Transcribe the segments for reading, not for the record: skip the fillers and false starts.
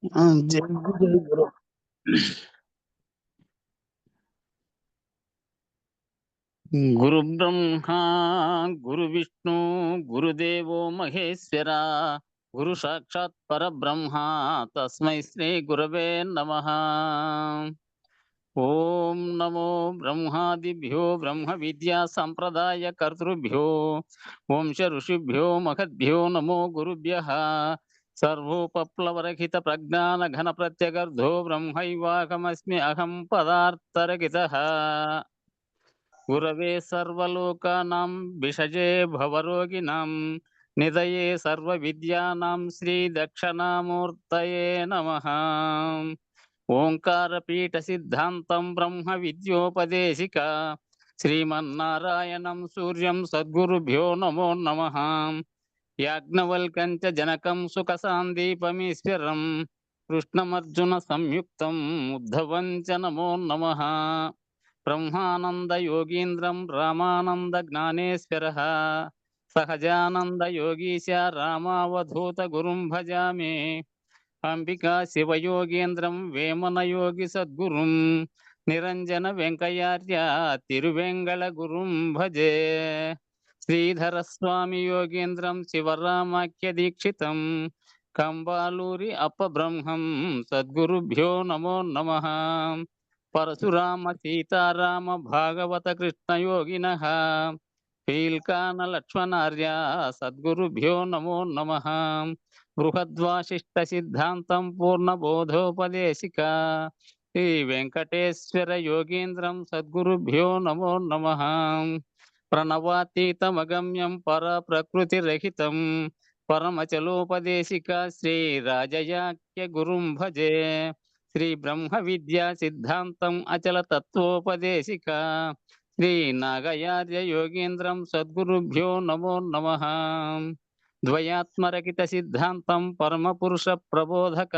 జై జై గురు. గురు బ్రహ్మ గురు విష్ణు గురుదేవో మహేశ్వర గురు సాక్షాత్ పరబ్రహ్మ తస్మై శ్రీ గురవే నమః. ఓం నమో బ్రహ్మాదిభ్యో బ్రహ్మ విద్యా సంప్రదాయ కర్తృభ్యో వంశ ఋషిభ్యో మహద్భ్యో నమో గురుభ్యః. సర్వోపప్లవరహిత ప్రజ్ఞాన ఘన ప్రత్యగర్ధో బ్రహ్మైవాహమస్మి అహం పదార్థరహితః. గురవే సర్వలోకానాం విషజే భవరోగిణాం నిదయే సర్వ విద్యానాం శ్రీ దక్షిణామూర్తయే నమః. ఓంకార పీఠ సిద్ధాంతం బ్రహ్మ విద్యోపదేశిక శ్రీమన్నారాయణం సూర్యం సద్గురుభ్యో నమో నమః. యాజ్ఞవల్కం చ జనకం సుఖ సాందీపమీశ్వరం కృష్ణమర్జున సంయుక్తం ఉద్ధవం చ నమో నమః. బ్రహ్మానంద యోగీంద్రం రామానంద జ్ఞానేశ్వరః సహజానంద యోగీశ రామావధూత గురుం భజామి. అంబికా శివయోగేంద్రం వేమన యోగి సద్గురుం నిరంజన వెంకయార్య తిరువెంగళ గురుం భజే. శ్రీధర స్వామి యోగేంద్రం శివరామాఖ్య దీక్షితం కంబాలూరి అప్పబ్రహ్మం సద్గురుభ్యో నమో నమః. పరశురామ సీతారామ భాగవత కృష్ణ యోగినః పీల్కాన లక్ష్మణార్య సద్గురుభ్యో నమో నమః. బృహద్వాసిష్ట సిద్ధాంతం పూర్ణబోధోపదేశిక శ్రీ వెంకటేశ్వర యోగీంద్రం సద్గురుభ్యో నమో నమః. ప్రణవాతీతమగమ్యం పర ప్రకృతి రహితం పరమచలోపదేశిక శ్రీ రాజయాఖ్య గురుం భజే. శ్రీ బ్రహ్మ విద్యా సిద్ధాంతం అచల తత్వోపదేశిక శ్రీ నాగయార్య యోగేంద్రం సద్గురుభ్యో నమో నమః. ద్వయాత్మరహిత సిద్ధాంతం పరమ పురుష ప్రబోధక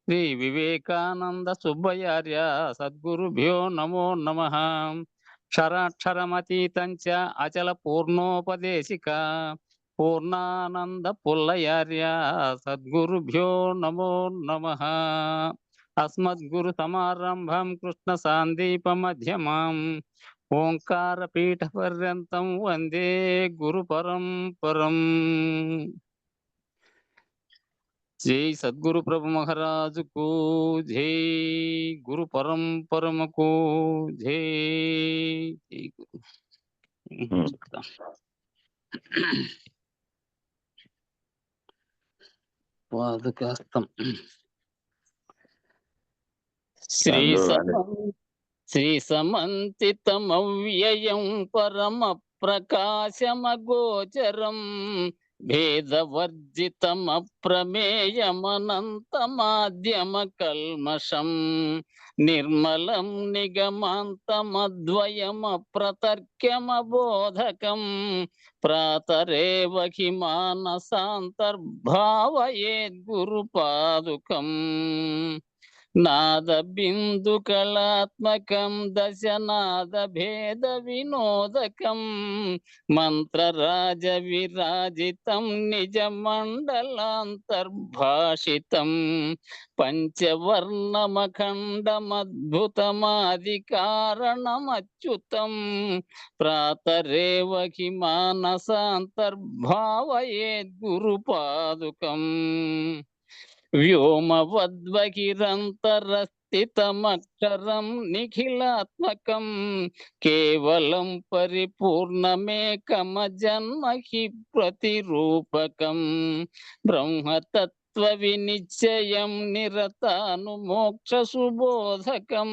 శ్రీ వివేకానంద సుబ్బయార్య సద్గురుభ్యో నమో నమః. క్షరాక్షరమతీతం చ అచల పూర్ణోపదేశిక పూర్ణానంద పుల్లయార్య సద్గురుభ్యో నమో నమః. అస్మద్గురు సమారంభం కృష్ణ సాందీప మధ్యమాం ఓంకార పీఠ పర్యంతం వందే గురు పరంపరం. జై సద్గురు ప్రభు మహారాజుకు జై. గురు పరంపరమకు జై. జై గురు. చెప్తాం. పాదుకాస్తం శ్రీ శ్రీ సమంతితమవ్యయం పరమ ప్రకాశమగోచరం భేదవర్జితమప్రమేయమనంతమాద్యమ కల్మషం నిర్మలం నిగమాంతమద్వయమప్రతర్క్యమబోధకం ప్రాతరేవ హి మానసాంతర్భావయేద్గురుపాదుకం. నాద బిందు కళాత్మకం దశనాద భేద వినోదకం మంత్రరాజ విరాజితం నిజ మండలాంతర్భాషితం పంచవర్ణమఖండమద్భుతమాది కారణమచ్యుతం ప్రాతరేవ హి మానసాంతర్భావయేద్గురుపాదుకం. వ్యోమవద్వహిరంతరస్థితమక్షరం నిఖిలాత్మకం కేవలం పరిపూర్ణమేకమజన్మ హి ప్రతిరూపకం బ్రహ్మతత్వ వినిశ్చయం నిరతానుమోక్ష సుబోధకం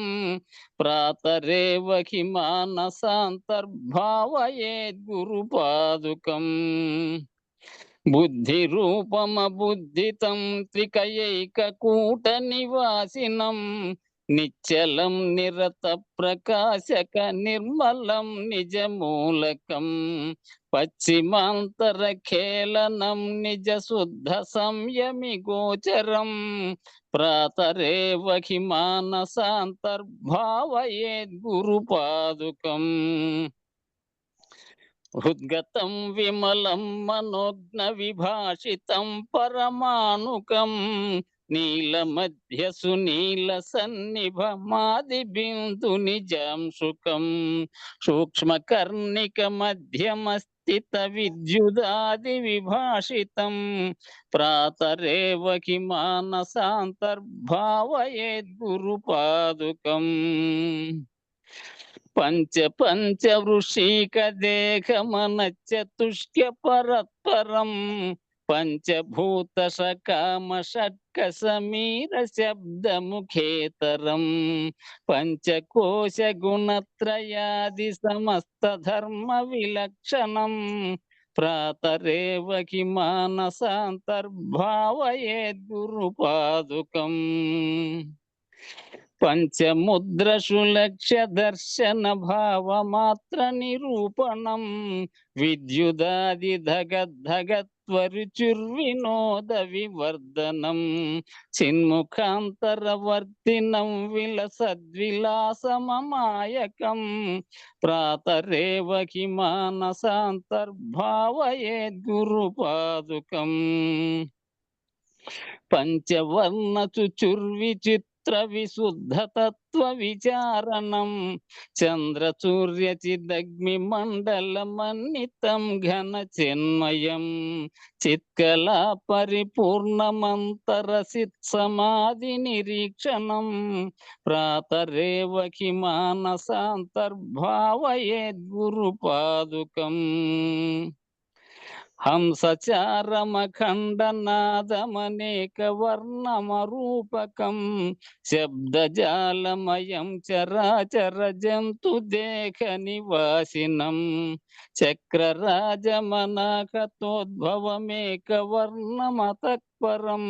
ప్రాతరేవ హి మానసాంతర్భావయేద్గురుపాదుకం. బుద్ధి రూపమబుద్ధితం త్రికయైకకూట నివాసినం నిశ్చలం నిరత ప్రకాశక నిర్మలం నిజమూలకం పశ్చిమాంతరఖేళనం నిజ శుద్ధ సంయమి గోచరం ప్రాతరేవ హి మానసాంతర్భావయేద్గురుపాదుకం. హృద్గతం విమలం మనోజ్ఞ విభాషితం పరమాణుకం నీల మధ్య సునీల సన్నిభ మాది బిందు నిజం సుఖం సూక్ష్మ కర్ణిక మధ్యమస్థిత విద్యుదాది విభాషితం ప్రాతరేవకి మానసాంతర్భావయేద్గురుపాదుకం పంచ వృషీక దేహమన చతుష్క పరత్పరం పంచభూత సకామ షట్క సమీర శబ్దముఖేతరం పంచకోశ గుణత్రయాది సమస్త ధర్మ విలక్షణం ప్రాతరేవకి మానసాంతర్భావయేద్గురుపాదుకం పంచముద్రషు లక్ష్య దర్శన భావమాత్ర నిరూపణం విద్యుదాది ధగద్ధగత్వరుచుర్వినోద వివర్ధనం చిన్ముఖాంతరవర్తినం విలసద్విలాసమమాయకం ప్రాతరేవకి మానసాంతర్భావయేద్గురుపాదుకం పంచవర్ణ చుర్విచిత్ విశుద్ధ తత్వ విచారణం చంద్రసూర్యచిదగ్ని మండలమన్నితం ఘన చిన్మయం చిత్కళా పరిపూర్ణమంతరసిత్ సమాధి నిరీక్షణం ప్రాతరేవకి మానసాంతర్భావయేద్గురుపాదుకం హంసచారమఖండనాదమనేక వర్ణమరూపకం శబ్దజాలమయం చరాచర జంతు దేహ నివాసినం చక్రరాజమనాకతోద్భవమేక వర్ణమతఃపరం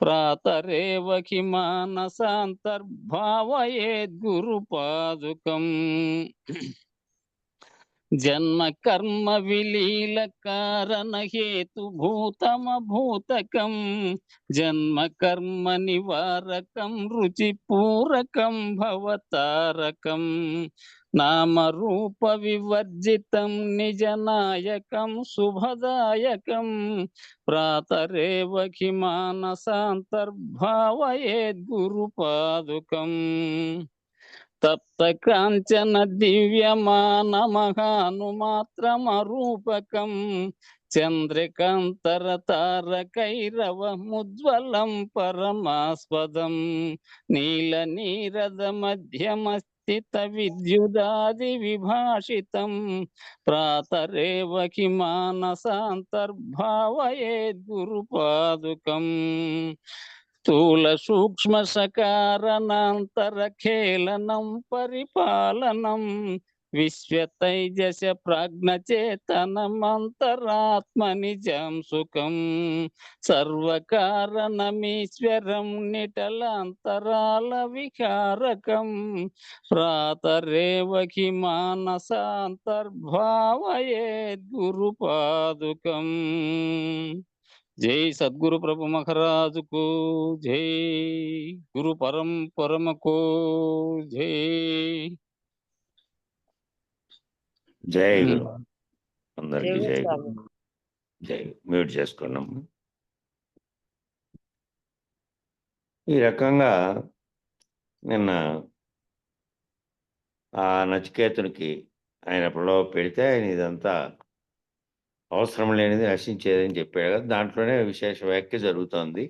ప్రాతరేవకి మానసాంతర్భావయేద్గురుపాదుకం జన్మ కర్మ విలీల కారణ హేతు భూతమభూతకం జన్మ కర్మ నివారకం రుచి పూరకం భవతారకం నామరూప వివర్జితం నిజనాయకం శుభదాయకం ప్రాతరేవకి మానసాంతర్భావయేద్గురుపాదుకం తప్త కాంచన దివ్యమానమహానుమాత్రమరూపకం చంద్రికాంతర తారకైరవముజ్వలం పరమాస్పదం నీల నీరద మధ్యమస్థిత విద్యుదాది విభాషితం ప్రాతరేవకి మానసాంతర్భావయేద్గురుపాదుకం స్థూల సూక్ష్మ సకారణాంతర ఖేళనం పరిపాలనం విశ్వతైజస ప్రాజ్ఞచేతనమంతరాత్మ నిజం సుఖం సర్వకారణమీశ్వరం నిటలాంతరాల వికారకం ప్రాతరేవకి మానసాంతర్భావయేద్గురుపాదుకం జై సద్గురు ప్రభు మహారాజుకు జై గురు పరంపరమకు జై జై గురు అందరికి జై గురు జై మ్యూట్ చేసుకున్నాం. ఈ రకంగా నిన్న ఆ నచికేతునికి ఆయన ప్రలోభ పెడితే ఆయన ఇదంతా అవసరం లేనిది నశించేదని చెప్పాడు కదా, దాంట్లోనే విశేష వ్యాఖ్య జరుగుతోంది.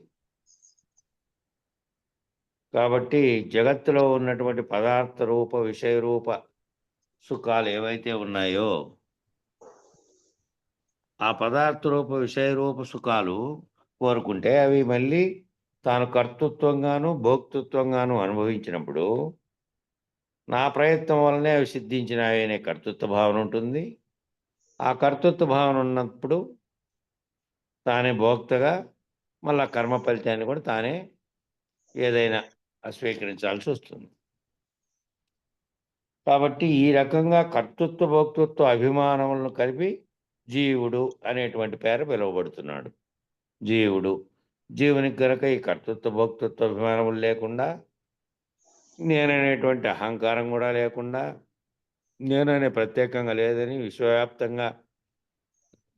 కాబట్టి జగత్తులో ఉన్నటువంటి పదార్థ రూప విషయ రూప సుఖాలు ఏవైతే ఉన్నాయో ఆ పదార్థ రూప విషయ రూప సుఖాలు కోరుకుంటే అవి మళ్ళీ తాను కర్తృత్వంగాను భోక్తృత్వంగాను అనుభవించినప్పుడు నా ప్రయత్నం వల్లనే అవి సిద్ధించినవి అనే కర్తృత్వ భావన ఉంటుంది. ఆ కర్తృత్వ భావన ఉన్నప్పుడు తానే భోక్తగా మళ్ళా కర్మ ఫలితాన్ని కూడా తానే ఏదైనా స్వీకరించాల్సి వస్తుంది. కాబట్టి ఈ రకంగా కర్తృత్వ భోక్తృత్వ అభిమానములను కలిపి జీవుడు అనేటువంటి పేరు పిలువబడుతున్నాడు. జీవునికి కనుక ఈ కర్తృత్వ భోక్తృత్వ అభిమానములు లేకుండా, నేననేటువంటి అహంకారం కూడా లేకుండా, నేననే ప్రత్యేకంగా లేదని విశ్వవ్యాప్తంగా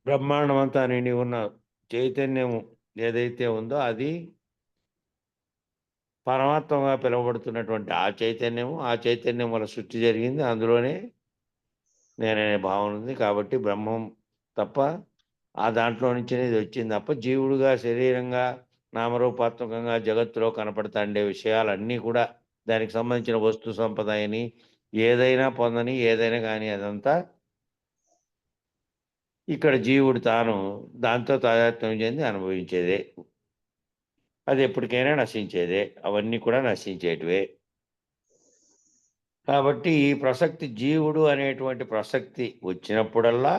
బ్రహ్మాండమంతా నిండి ఉన్న చైతన్యం ఏదైతే ఉందో అది పరమాత్మగా పిలువబడుతున్నటువంటి ఆ చైతన్యం వల్ల సృష్టి జరిగింది. అందులోనే నేననే భావన ఉంది. కాబట్టి బ్రహ్మం తప్ప ఆ దాంట్లో నుంచినే ఇది వచ్చింది తప్ప జీవుడుగా, శరీరంగా, నామరూపాత్మకంగా జగత్తులో కనపడతాండే విషయాలన్నీ కూడా దానికి సంబంధించిన వస్తు సంపద అని, ఏదైనా పొందని, ఏదైనా గాని అదంతా ఇక్కడ జీవుడు తాను దాంతో తాదాత్మ్యం చెంది అనుభవించేదే. అది ఎప్పటికైనా నశించేదే. అవన్నీ కూడా నశించేటివే. కాబట్టి ఈ ప్రసక్తి జీవుడు అనేటువంటి ప్రసక్తి వచ్చినప్పుడల్లా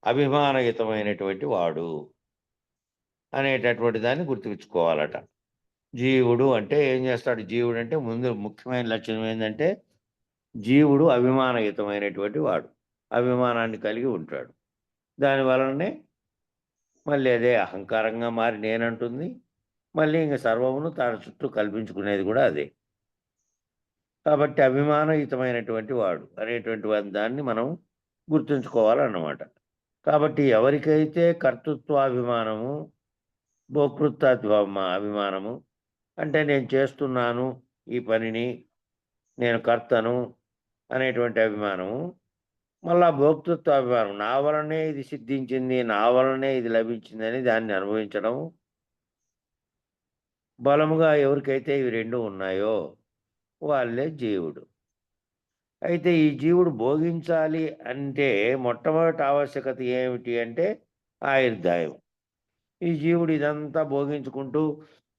అభిమానయుతమైనటువంటి వాడు అనేటటువంటి దాన్ని గుర్తుంచుకోవాలట. జీవుడు అంటే ఏం చేస్తాడు? జీవుడు అంటే ముందు ముఖ్యమైన లక్షణం ఏందంటే, జీవుడు అభిమానయుతమైనటువంటి వాడు. అభిమానాన్ని కలిగి ఉంటాడు. దాని వలననే మళ్ళీ అదే అహంకారంగా మారి నేనంటుంది. మళ్ళీ ఇంక సర్వమును తన చుట్టూ కల్పించుకునేది కూడా అదే. కాబట్టి అభిమానయుతమైనటువంటి వాడు అనేటువంటి దాన్ని మనం గుర్తుంచుకోవాలన్నమాట. కాబట్టి ఎవరికైతే కర్తృత్వాభిమానము, అభిమానము అంటే నేను చేస్తున్నాను ఈ పనిని, నేను కర్తను అనేటువంటి అభిమానము, మళ్ళా భోక్తృత్వాభిమానం నా వలనే ఇది సిద్ధించింది, నా వలనే ఇది లభించిందని దాన్ని అనుభవించడం. బలముగా ఎవరికైతే ఇవి 2 ఉన్నాయో వాళ్ళే జీవుడు. అయితే ఈ జీవుడు భోగించాలి అంటే మొట్టమొదటి ఆవశ్యకత ఏమిటి అంటే ఆయుర్దాయం. ఈ జీవుడు ఇదంతా భోగించుకుంటూ,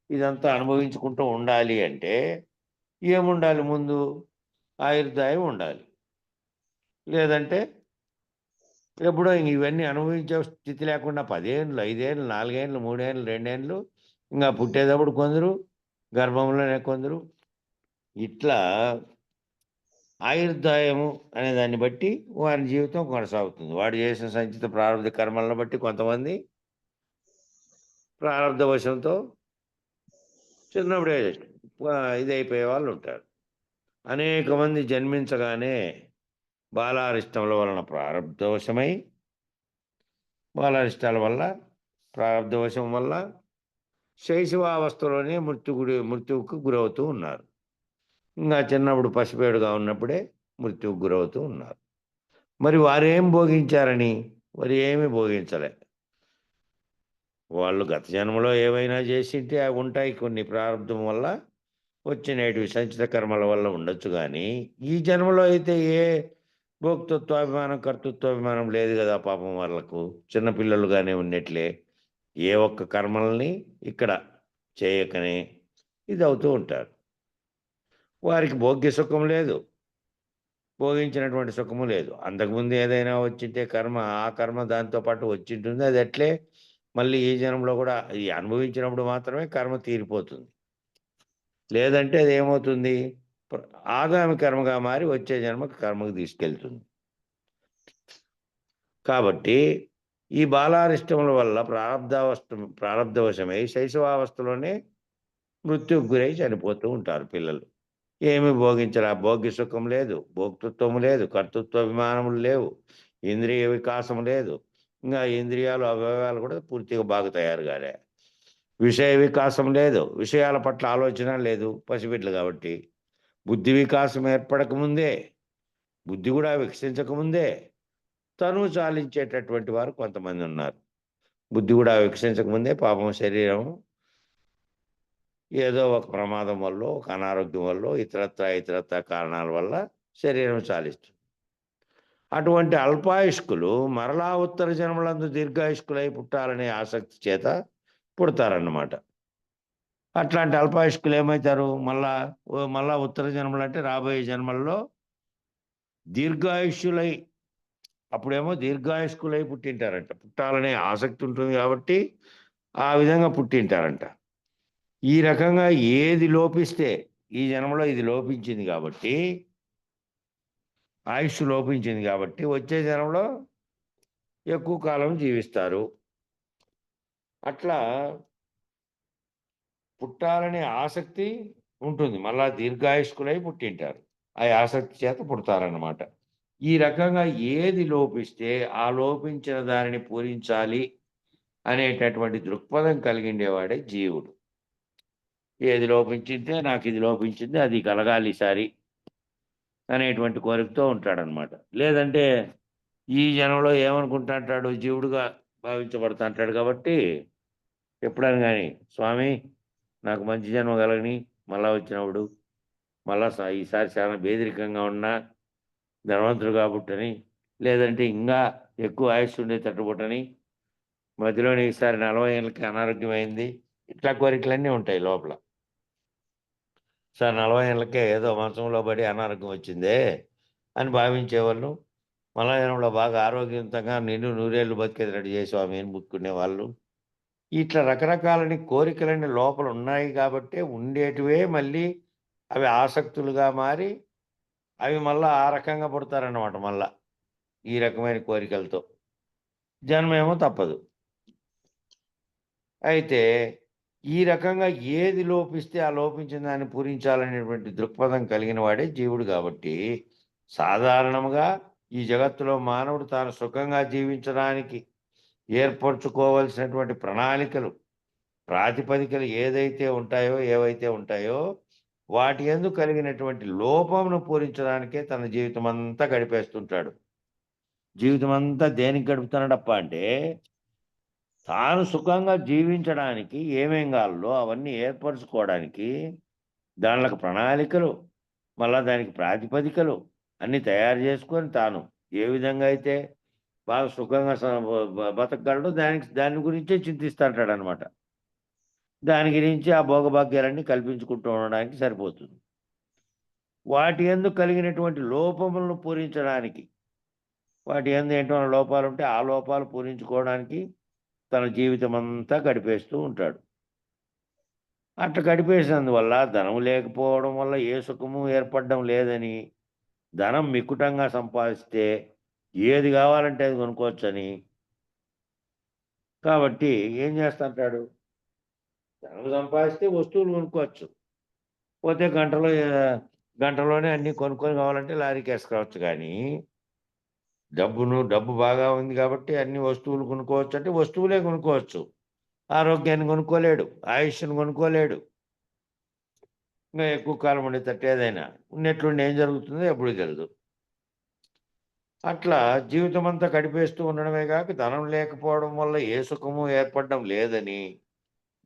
ఇదంతా అనుభవించుకుంటూ ఉండాలి అంటే ఏముండాలి ముందు? ఆయుర్దాయం ఉండాలి. లేదంటే ఎప్పుడో ఇంక ఇవన్నీ అనుభవించే స్థితి లేకుండా 10 ఏండ్లు, 5 ఏండ్లు, 4 ఏండ్లు, 3 ఏండ్లు, 2 ఏండ్లు ఇంగా పుట్టేటప్పుడు కొందరు, గర్భంలోనే కొందరు ఇట్లా ఆయుర్దాయము అనే దాన్ని బట్టి వారి జీవితం కొనసాగుతుంది. వాడు చేసిన సంచిత ప్రారంభ కర్మలను బట్టి కొంతమంది ప్రారంధవశంతో చిన్నప్పుడే ఇదైపోయే వాళ్ళుంటారు. అనేక మంది జన్మించగానే బాలారిష్టముల వలన ప్రారంధవశమై, బాలారిష్టాల వల్ల, ప్రారంధవశం వల్ల శైశవావస్థలోనే మృత్యువుకు గురవుతూ ఉన్నారు. ఇంగా చిన్నప్పుడు పసిపేడుగా ఉన్నప్పుడే మృత్యువుకు గురవుతూ ఉన్నారు. మరి వారేం భోగించారని? మరి ఏమి భోగించలే. వాళ్ళు గత జన్మలో ఏవైనా జేసింటే అవి ఉంటాయి కొన్ని ప్రారంధం వల్ల వచ్చినేటివి సంచిత కర్మల వల్ల ఉండొచ్చు గానీ, ఈ జన్మలో అయితే ఏ భోక్తృత్వాభిమానం, కర్తృత్వాభిమానం లేదు గదా పాపం వాళ్ళకు. చిన్న పిల్లలుగానే ఉన్నట్లే. ఏ ఒక్క కర్మల్ని ఇక్కడ చేయకనే ఇదవుతూ ఉంటారు. వారికి భోగ్య సుఖం లేదు. భోగించినటువంటి సుఖము లేదు. అంతకుముందు ఏదైనా వచ్చింటే కర్మ, ఆ కర్మ దాంతో పాటు వచ్చింటుంది. అది అట్లే మళ్ళీ ఈ జన్మలో గూడా ఈ అనుభవించినప్పుడు మాత్రమే కర్మ తీరిపోతుంది. లేదంటే అదేమవుతుంది? ప్ర ఆగామి కర్మగా మారి వచ్చే జన్మకు కర్మకు తీసుకెళ్తుంది. కాబట్టి ఈ బాలారిష్టముల వల్ల ప్రారబ్ధవశమై శైశవావస్థలోనే మృత్యువుకు గురై చనిపోతూ ఉంటారు పిల్లలు. ఏమి భోగించరా భోగ్య సుఖం లేదు, భోక్తృత్వం లేదు, కర్తృత్వాభిమానములు లేవు, ఇంద్రియ వికాసం లేదు. ఇంగా ఇంద్రియాలు, అవయవాలు కూడా పూర్తిగా బాగా తయారు కాలే. విషయ వికాసం లేదు. విషయాల పట్ల ఆలోచన లేదు పసిబిడ్డలు కాబట్టి. బుద్ధి వికాసం ఏర్పడకముందే, బుద్ధి కూడా వికసించకముందే తనువు చాలించేటటువంటి వారు కొంతమందున్నారు. బుద్ధి కూడా వికసించకముందే పాపం శరీరం ఏదో ఒక ప్రమాదం వల్లో, ఒక అనారోగ్యం వల్లో, ఇతరత్రా కారణాల వల్ల శరీరం చాలిస్తుంది. అటువంటి అల్పాయుష్కులు మరలా ఉత్తర జన్మలందు దీర్ఘాయుష్కులై పుట్టాలనే ఆసక్తి చేత పుడతారన్నమాట. అట్లాంటి అల్పాయుష్కులు ఏమైతారు? మళ్ళా ఉత్తర జన్మలంటే రాబోయే జన్మల్లో దీర్ఘాయుష్యులై అప్పుడేమో దీర్ఘాయుష్కులై పుట్టింటారంట. పుట్టాలనే ఆసక్తి ఉంటుంది కాబట్టి ఆ విధంగా పుట్టింటారంట. ఈ రకంగా ఏది లోపిస్తే ఈ జన్మలో ఇది లోపించింది కాబట్టి, ఆయుష్ లోపించింది కాబట్టి వచ్చే జన్మలో ఎక్కువ కాలం జీవిస్తారు. అట్లా పుట్టాలనే ఆసక్తి ఉంటుంది. మళ్ళా దీర్ఘాయుష్కులై పుట్టింటారు. ఆ ఆసక్తి చేత పుడతారన్నమాట. ఈ రకంగా ఏది లోపిస్తే ఆ లోపించిన దానిని పూరించాలి అనేటటువంటి దృక్పథం కలిగిండేవాడే జీవుడు. ఏది లోపించిందే నాకు ఇది లోపించింది, అది కలగాలి ఈసారి అనేటువంటి కోరికతో ఉంటాడనమాట. లేదంటే ఈ జనంలో ఏమనుకుంటుంటాడు, జీవుడుగా భావించబడుతుంటాడు కాబట్టి ఎప్పుడైనా కానీ స్వామి నాకు మంచి జన్మ కలగని, మళ్ళా వచ్చినప్పుడు మళ్ళా ఈసారి చాలా బేదరికంగా ఉన్నా ధనవంతుడు కాబట్టని, లేదంటే ఇంకా ఎక్కువ ఆయుస్సు ఉండే తట్టుబట్టని, మధ్యలోనే ఈసారి 40 ఏళ్ళకి అనారోగ్యమైంది. ఇట్లా కోరికలన్నీ ఉంటాయి లోపల. సార్ 40 ఏళ్ళకే ఏదో మంచంలో పడి అనారోగ్యం వచ్చిందే అని భావించేవాళ్ళు. మళ్ళా జనంలో బాగా ఆరోగ్యవంతంగా నిండు నూరేళ్ళు బతికేటట్టు చేయి స్వామి అని ముక్కునేవాళ్ళు. ఇట్లా రకరకాలని కోరికలన్నీ లోపల ఉన్నాయి కాబట్టే ఉండేటివే మళ్ళీ అవి ఆసక్తులుగా మారి అవి మళ్ళా ఆ రకంగా పుడతారన్నమాట మళ్ళా. ఈ రకమైన కోరికలతో. జన్మేమో తప్పదు. అయితే ఈ రకంగా ఏది లోపిస్తే ఆ లోపించిన దాన్ని పూరించాలనేటువంటి దృక్పథం కలిగిన వాడే జీవుడు కాబట్టి, సాధారణంగా ఈ జగత్తులో మానవుడు తాను సుఖంగా జీవించడానికి ఏర్పరచుకోవాల్సినటువంటి ప్రణాళికలు, ప్రాతిపదికలు ఏవైతే ఉంటాయో వాటి యందు కలిగినటువంటి లోపమును పూరించడానికే తన జీవితమంతా గడిపేస్తుంటాడు. జీవితమంతా దేనికి గడుపుతున్నాడప్పా అంటే తాను సుఖంగా జీవించడానికి ఏమేం కావాలో అవన్నీ ఏర్పరుచుకోవడానికి దానిలకు ప్రణాళికలు, మళ్ళా దానికి ప్రాతిపదికలు అన్నీ తయారు చేసుకొని తాను ఏ విధంగా అయితే బాగా సుఖంగా బతకగలడో దాని గురించే చింతిస్తుంటాడనమాట. దాని గురించి ఆ భోగభాగ్యాలన్నీ కల్పించుకుంటూ ఉండడానికి సరిపోతుంది. వాటి యందు కలిగినటువంటి లోపములను పూరించడానికి, వాటి యందు ఏంటో లోపాలుంటే ఆ లోపాలు పూరించుకోవడానికి తన జీవితమంతా గడిపేస్తూ ఉంటాడు. అట్లా గడిపేసినందువల్ల ధనం లేకపోవడం వల్ల ఏ సుఖము ఏర్పడడం లేదని, ధనం మిక్కుటంగా సంపాదిస్తే ఏది కావాలంటే అది కొనుక్కోవచ్చని, కాబట్టి ఏం చేస్తుంటాడు, ధనం సంపాదిస్తే వస్తువులు కొనుక్కోవచ్చు. పోతే గంటలోనే అన్నీ కొనుక్కొని కావాలంటే లారీకేసుకురావచ్చు కానీ, డబ్బు బాగా ఉంది కాబట్టి అన్ని వస్తువులు కొనుక్కోవచ్చు అంటే వస్తువులే కొనుక్కోవచ్చు. ఆరోగ్యాన్ని కొనుక్కోలేడు, ఆయుష్షుని కొనుక్కోలేడు. ఇంకా ఎక్కువ కాలం ఉండేటట్టు ఏదైనా. ఉన్నట్లుండి ఏం జరుగుతుందో ఎప్పుడు తెలీదు. అట్లా జీవితమంతా గడిపేస్తూ ఉండడమే గాక, ధనం లేకపోవడం వల్ల ఏ సుఖము ఏర్పడడం లేదని,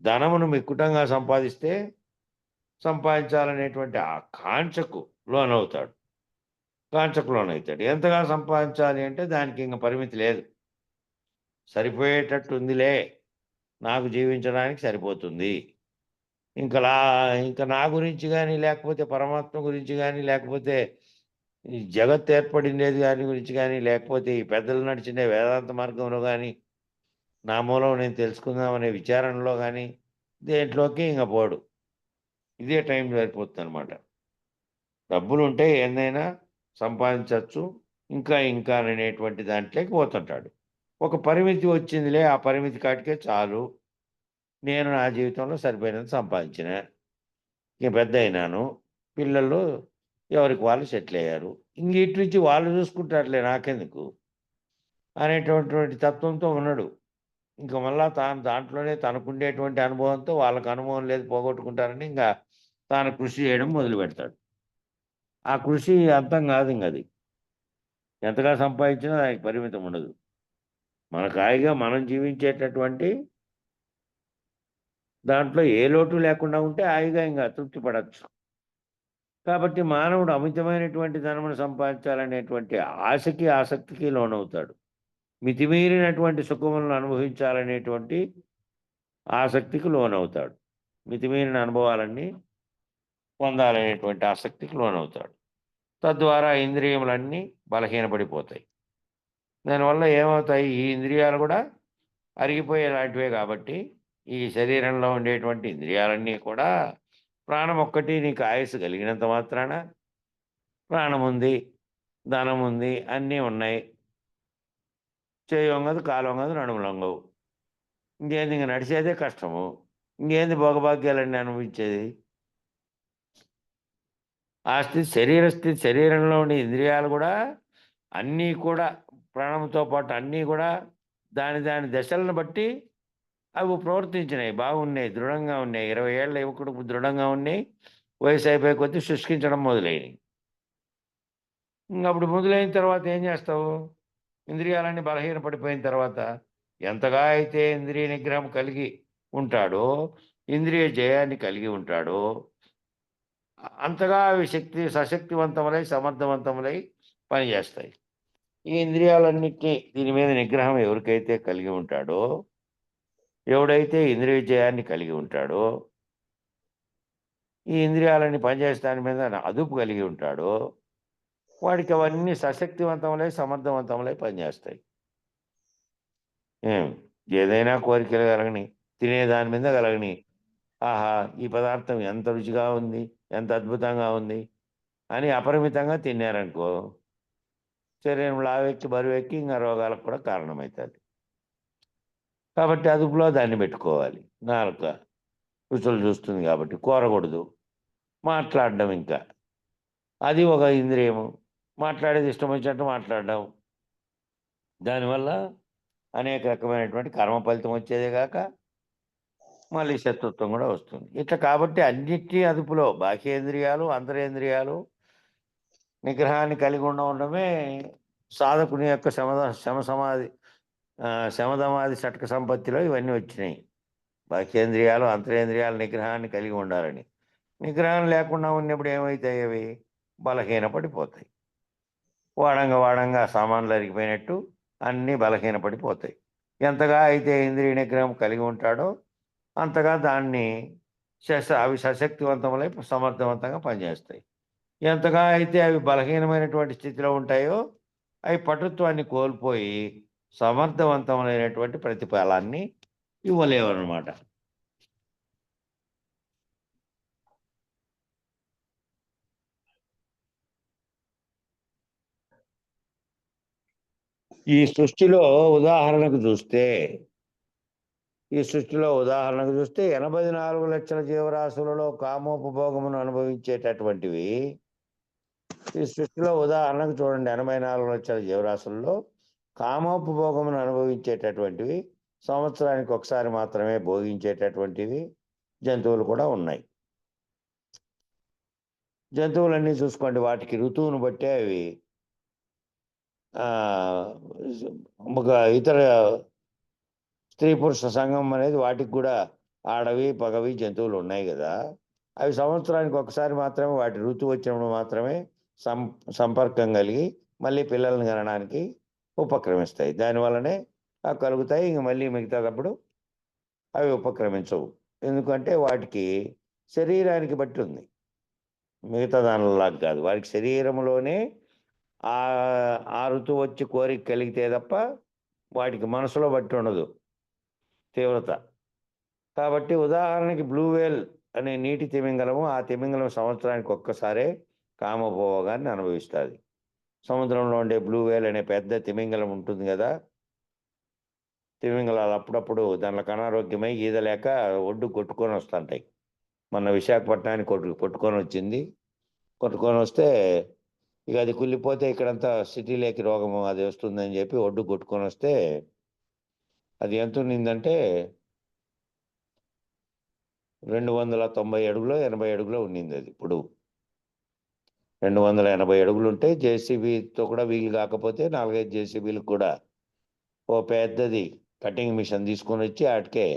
ధనమును మిక్కుటంగా సంపాదించాలనేటువంటి ఆ కాంక్షకు లోనవుతాడు. కాంక్షకు లోనైతాడు. ఎంతగా సంపాదించాలి అంటే దానికి ఇంక పరిమితి లేదు. సరిపోయేటట్టుందిలే, నాకు జీవించడానికి సరిపోతుంది. ఇంక నా గురించి గాని, లేకపోతే పరమాత్మ గురించి గాని, లేకపోతే ఈ జగత్తు ఏర్పడిండేది దాని గురించి గాని, లేకపోతే ఈ పెద్దలు నడిచిన వేదాంత మార్గంలో గాని, నా మూలం నేను తెలుసుకుందామనే విచారణలో గాని, దేంట్లోకి ఇంక పోడు. ఇదే టైం సరిపోతుందనమాట. డబ్బులుంటే ఏందైనా సంపాదించొచ్చు. ఇంకా అనేటువంటి దాంట్లోకి పోతుంటాడు. ఒక పరిమితి వచ్చిందిలే, ఆ పరిమితి కాటికే చాలు. నేను నా జీవితంలో సరిపోయినంత సంపాదించిన. ఇక పెద్దయినాను. పిల్లలు ఎవరికి వాళ్ళు సెటిల్ అయ్యారు. ఇంక ఇటు నుంచి వాళ్ళు చూసుకుంటారులే నాకెందుకు అనేటటువంటి తత్వంతో ఉన్నాడు. ఇంక మళ్ళా తాను దాంట్లోనే తనకుండేటువంటి అనుభవంతో వాళ్ళకి అనుభవం లేదు పోగొట్టుకుంటారని ఇంకా తాను కృషి చేయడం మొదలుపెడతాడు. ఆ కృషి అంతం కాదు ఇంగది. ఎంతగా సంపాదించినా దానికి పరిమితం ఉండదు. మనకు హాయిగా మనం జీవించేటటువంటి దాంట్లో ఏ లోటు లేకుండా ఉంటే హాయిగా ఇంక తృప్తి పడొచ్చు. కాబట్టి మానవుడు అమితమైనటువంటి ధనమును సంపాదించాలనేటువంటి ఆసక్తికి లోనవుతాడు. మితిమీరినటువంటి సుఖములను అనుభవించాలనేటువంటి ఆసక్తికి లోనవుతాడు. మితిమీరిన అనుభవాలన్నీ పొందాలనేటువంటి ఆసక్తికి లోనవుతాడు. తద్వారా ఇంద్రియములన్నీ బలహీనపడిపోతాయి. దానివల్ల ఏమవుతాయి, ఈ ఇంద్రియాలు కూడా అరిగిపోయేలాంటివే కాబట్టి, ఈ శరీరంలో ఉండేటువంటి ఇంద్రియాలన్నీ కూడా ప్రాణం ఒక్కటి నీకు ఆయుస్సు కలిగినంత మాత్రాన ప్రాణముంది, ధనముంది, అన్నీ ఉన్నాయి. చేయి వంగదు, కాలు వంగదు, నడుము లొంగవు. ఇంకేంది ఇంక నడిచేదే కష్టము. ఇంకేంది భోగభాగ్యాలన్నీ అనుభవించేది. ఆ స్థితి శరీరంలో ఉండే ఇంద్రియాలు కూడా అన్నీ కూడా ప్రాణంతో పాటు అన్నీ కూడా దాని దశలను బట్టి అవి ప్రవర్తించినాయి, బాగున్నాయి, దృఢంగా ఉన్నాయి. 20 ఏళ్ల యువకుడు దృఢంగా ఉన్నాయి. వయసు అయిపోయే కొద్దీ శుష్కించడం మొదలైనవి. అప్పుడు మొదలైన తర్వాత ఏం చేస్తావు? ఇంద్రియాలన్నీ బలహీనపడిపోయిన తర్వాత ఎంతగా అయితే ఇంద్రియ నిగ్రహం కలిగి ఉంటాడో, ఇంద్రియ జయాన్ని కలిగి ఉంటాడో, అంతగా అవి సశక్తివంతములై సమర్థవంతములై పనిచేస్తాయి. ఈ ఇంద్రియాలన్నిటినీ దీని మీద నిగ్రహం ఎవరికైతే కలిగి ఉంటాడో, ఎవడైతే ఇంద్రియ జయాన్ని కలిగి ఉంటాడో, ఈ ఇంద్రియాలన్నీ పనిచేసే దాని మీద అదుపు కలిగి ఉంటాడో, వాడికి అవన్నీ సశక్తివంతములై సమర్థవంతములై పనిచేస్తాయి. ఏదైనా కోరికలు కలగని, తినే దాని మీద కలగని, ఆహా! ఈ పదార్థం ఎంత రుచిగా ఉంది, ఎంత అద్భుతంగా ఉంది అని అపరిమితంగా తిన్నారనుకో, శరీరం లావెక్కి, బరువెక్కి ఇంకా రోగాలకు కూడా కారణమవుతుంది. కాబట్టి అదుపులో దాన్ని పెట్టుకోవాలి. నాలుక రుచులు చూస్తుంది కాబట్టి కోరకూడదు. మాట్లాడడం ఇంకా, అది ఒక ఇంద్రియము. మాట్లాడేది ఇష్టం వచ్చినట్టు మాట్లాడడం. దానివల్ల అనేక రకమైనటువంటి కర్మ ఫలితం వచ్చేదే కాక మళ్ళీ శత్రుత్వం కూడా వస్తుంది. ఇట్లా కాబట్టి అన్నిటినీ అదుపులో బాహ్యేంద్రియాలు, అంతరేంద్రియాలు నిగ్రహాన్ని కలిగి ఉండడమే సాధకుని యొక్క శమధమాది షట్క సంపత్తిలో ఇవన్నీ వచ్చినాయి. బాహ్యేంద్రియాలు, అంతరేంద్రియాల నిగ్రహాన్ని కలిగి ఉండాలని. నిగ్రహం లేకుండా ఉన్నప్పుడు ఏమవుతాయి? అవి బలహీనపడిపోతాయి. వాడంగా సామాన్లు అరిగిపోయినట్టు అన్నీ బలహీనపడిపోతాయి. ఎంతగా అయితే ఇంద్రియ నిగ్రహం కలిగి ఉంటాడో అంతగా అవి సశక్తివంతములై సమర్థవంతంగా పనిచేస్తాయి. ఎంతగా అయితే అవి బలహీనమైనటువంటి స్థితిలో ఉంటాయో అవి పటుత్వాన్ని కోల్పోయి సమర్థవంతమైనటువంటి ప్రతిఫలాన్ని ఇవ్వలేవన్నమాట. ఈ సృష్టిలో ఉదాహరణకు చూస్తే 84 లక్షల జీవరాశులలో కామోపభోగమును అనుభవించేటటువంటివి, ఈ సృష్టిలో ఉదాహరణకు చూడండి, 84 లక్షల జీవరాశుల్లో కామోపభోగమును అనుభవించేటటువంటివి, సంవత్సరానికి ఒకసారి మాత్రమే భోగించేటటువంటివి జంతువులు కూడా ఉన్నాయి. జంతువులన్నీ చూసుకోండి, వాటికి ఋతువును బట్టే అవి ఒక ఇతర స్త్రీ పురుష సంఘం అనేది వాటికి కూడా ఆడవి పగవి జంతువులు ఉన్నాయి కదా. అవి సంవత్సరానికి ఒకసారి మాత్రమే వాటి ఋతువు వచ్చినప్పుడు మాత్రమే సంపర్కం కలిగి మళ్ళీ పిల్లల్ని కనడానికి ఉపక్రమిస్తాయి. దానివల్లనే అవి కలుగుతాయి. ఇంక మళ్ళీ మిగతాటప్పుడు అవి ఉపక్రమించవు. ఎందుకంటే వాటికి శరీరానికి బట్టి ఉంది, మిగతా దానిలాగా కాదు. వారికి శరీరంలోనే ఆ ఋతువు వచ్చి కోరిక కలిగితే తప్ప వాటికి మనసులో బట్టి ఉండదు తీవ్రత. కాబట్టి ఉదాహరణకి బ్లూ వేల్ అనే నీటి తిమింగలము, ఆ తిమింగలం సంవత్సరానికి ఒక్కసారే కామభోగాన్ని అనుభవిస్తుంది. సముద్రంలో ఉండే బ్లూ వేల్ అనే పెద్ద తిమింగలం ఉంటుంది కదా, తిమింగలాలు అప్పుడప్పుడు దానిలో అనారోగ్యమై ఈదలేక ఒడ్డు కొట్టుకొని వస్తుంటాయి. మొన్న విశాఖపట్నానికి కొట్టుకొని వచ్చింది. కొట్టుకొని వస్తే ఇక అది కుళ్ళిపోతే ఇక్కడంతా సిటీలోకి రోగము అది వస్తుందని చెప్పి ఒడ్డు కొట్టుకొని వస్తే అది ఎంత ఉన్నిందంటే 290 అడుగులో 80 అడుగులో ఉండింది. అది ఇప్పుడు 280 అడుగులు ఉంటే జేసీబీతో కూడా వీలు కాకపోతే 4-5 జేసీబీలకు కూడా ఓ పెద్దది కటింగ్ మిషన్ తీసుకొని వచ్చి వాటికే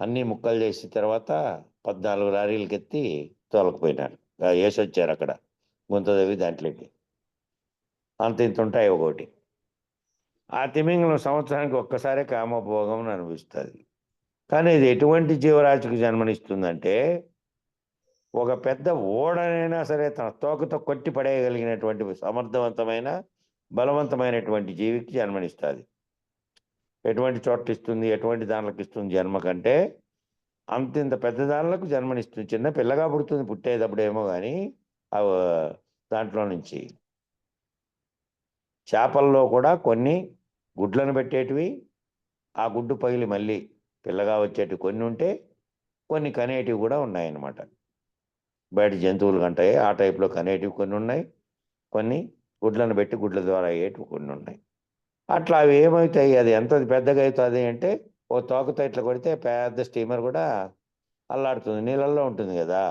అన్ని ముక్కలు చేసిన తర్వాత 14 లారీలకి ఎత్తి తోలకపోయినారు, వేసి వచ్చారు అక్కడ గుంతదవి దాంట్లోకి. అంత ఇంత ఉంటాయి ఒకటి. ఆ తిమింగలం సంవత్సరానికి ఒక్కసారే కామోపభోగం అనుభవిస్తుంది. కానీ ఇది ఎటువంటి జీవరాశికి జన్మనిస్తుందంటే ఒక పెద్ద ఓడనైనా సరే తన తోకతో కొట్టి పడేయగలిగినటువంటి సమర్థవంతమైన బలవంతమైనటువంటి జీవికి జన్మనిస్తుంది. ఎటువంటి చోట్ల ఇస్తుంది, ఎటువంటి దానిలకు ఇస్తుంది జన్మ కంటే అంతింత పెద్ద దానిలకు జన్మనిస్తుంది. చిన్న పిల్లగా పుడుతుంది పుట్టేటప్పుడేమో కానీ దాంట్లో నుంచి చేపల్లో కూడా కొన్ని గుడ్లను పెట్టేటివి, ఆ గుడ్డు పగిలి మళ్ళీ పిల్లగా వచ్చేటివి కొన్ని ఉంటే, కొన్ని కనేటివి కూడా ఉన్నాయన్నమాట. బయట జంతువులు కంటాయి ఆ టైప్లో కనేటివి కొన్ని ఉన్నాయి, కొన్ని గుడ్లను పెట్టి గుడ్ల ద్వారా అయ్యేటివి కొన్ని ఉన్నాయి. అట్లా అవి ఏమవుతాయి, అది ఎంత పెద్దగా అవుతుంది అంటే ఓ తోకతో ఇట్లా కొడితే పెద్ద స్టీమర్ కూడా అల్లాడుతుంది, నీళ్ళల్లో ఉంటుంది కదా,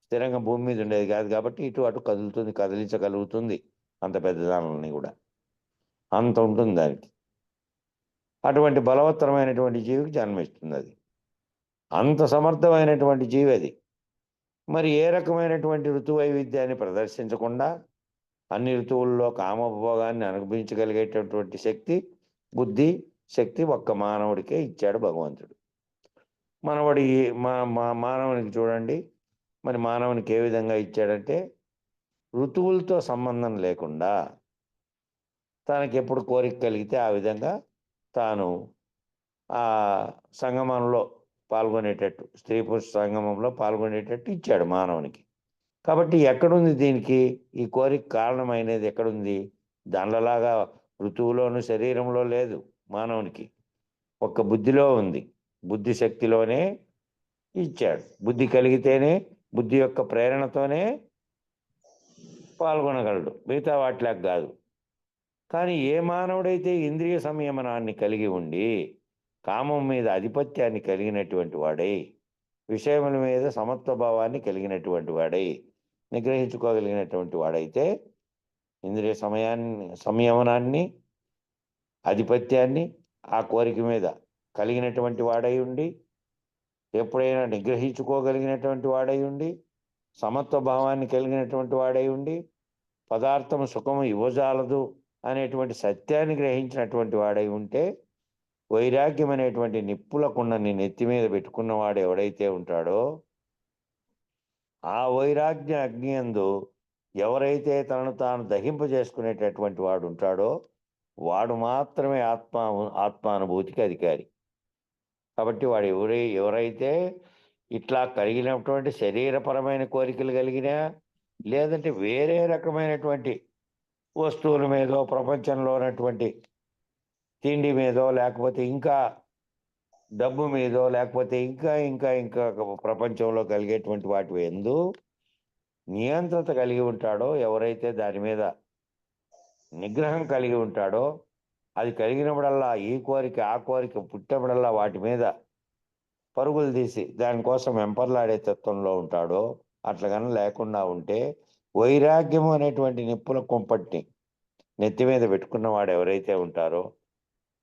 స్థిరంగా భూమి మీద ఉండేది కాదు కాబట్టి ఇటు అటు కదులుతుంది, కదిలించగలుగుతుంది అంత పెద్ద దానిని కూడా, అంత ఉంటుంది దానికి. అటువంటి బలవత్తరమైనటువంటి జీవికి జన్మిస్తుంది అది, అంత సమర్థమైనటువంటి జీవి అది. మరి ఏ రకమైనటువంటి ఋతు వైవిధ్యాన్ని ప్రదర్శించకుండా అన్ని ఋతువుల్లో కామోపభోగాన్ని అనుభవించగలిగేటటువంటి శక్తి, బుద్ధి శక్తి ఒక్క మానవుడికే ఇచ్చాడు భగవంతుడు. మనవడి మా మా మానవునికి చూడండి, మరి మానవునికి ఏ విధంగా ఇచ్చాడంటే ఋతువులతో సంబంధం లేకుండా తనకి ఎప్పుడు కోరిక కలిగితే ఆ విధంగా తాను ఆ సంగమంలో పాల్గొనేటట్టు, స్త్రీ పురుష సంగమంలో పాల్గొనేటట్టు ఇచ్చాడు మానవునికి. కాబట్టి ఎక్కడుంది దీనికి ఈ కోరిక కారణమైనది ఎక్కడుంది? దానిలాగా ఋతువులోను శరీరంలో లేదు మానవునికి, ఒక్క బుద్ధిలో ఉంది. బుద్ధి శక్తిలోనే ఇచ్చాడు. బుద్ధి కలిగితేనే, బుద్ధి యొక్క ప్రేరణతోనే పాల్గొనగలడు, మిగతా వాటిలాగా కాదు. కానీ ఏ మానవుడైతే ఇంద్రియ సంయమనాన్ని కలిగి ఉండి కామం మీద ఆధిపత్యాన్ని కలిగినటువంటి వాడై, విషయముల మీద సమత్వ భావాన్ని కలిగినటువంటి వాడై, నిగ్రహించుకోగలిగినటువంటి వాడైతే ఇంద్రియ సంయమనాన్ని, ఆధిపత్యాన్ని ఆ కోరిక మీద కలిగినటువంటి వాడై ఉండి, ఎప్పుడైనా నిగ్రహించుకోగలిగినటువంటి వాడై ఉండి, సమత్వ భావాన్ని కలిగినటువంటి వాడై ఉండి, పదార్థము సుఖము ఇవ్వజాలదు అనేటువంటి సత్యాన్ని గ్రహించినటువంటి వాడై ఉంటే, వైరాగ్యం అనేటువంటి నిప్పుల కుండని నెత్తి మీద పెట్టుకున్నవాడు ఎవడైతే ఉంటాడో, ఆ వైరాగ్య అగ్ని యందు ఎవరైతే తనను తాను దహింపజేసుకునేటటువంటి వాడు ఉంటాడో వాడు మాత్రమే ఆత్మానుభూతికి అధికారి. కాబట్టి వాడు ఎవరైతే ఇట్లా కలిగినటువంటి శరీరపరమైన కోరికలు కలిగినా, లేదంటే వేరే రకమైనటువంటి వస్తువుల మీదో, ప్రపంచంలో ఉన్నటువంటి తిండి మీదో, లేకపోతే ఇంకా డబ్బు మీదో, లేకపోతే ఇంకా ఇంకా ఇంకా ప్రపంచంలో కలిగేటువంటి వాటి ఎందు నియంత్రత కలిగి ఉంటాడో, ఎవరైతే దాని మీద నిగ్రహం కలిగి ఉంటాడో, అది కలిగినప్పుడల్లా ఈ కోరిక ఆ కోరిక పుట్టినప్పుడల్లా వాటి మీద పరుగులు తీసి దానికోసం వెంపర్లాడే తత్వంలో ఉంటాడో, అట్లగానే లేకుండా ఉంటే వైరాగ్యము అనేటువంటి నిప్పుల కుంపటిని నెత్తి మీద పెట్టుకున్నవాడు ఎవరైతే ఉంటారో,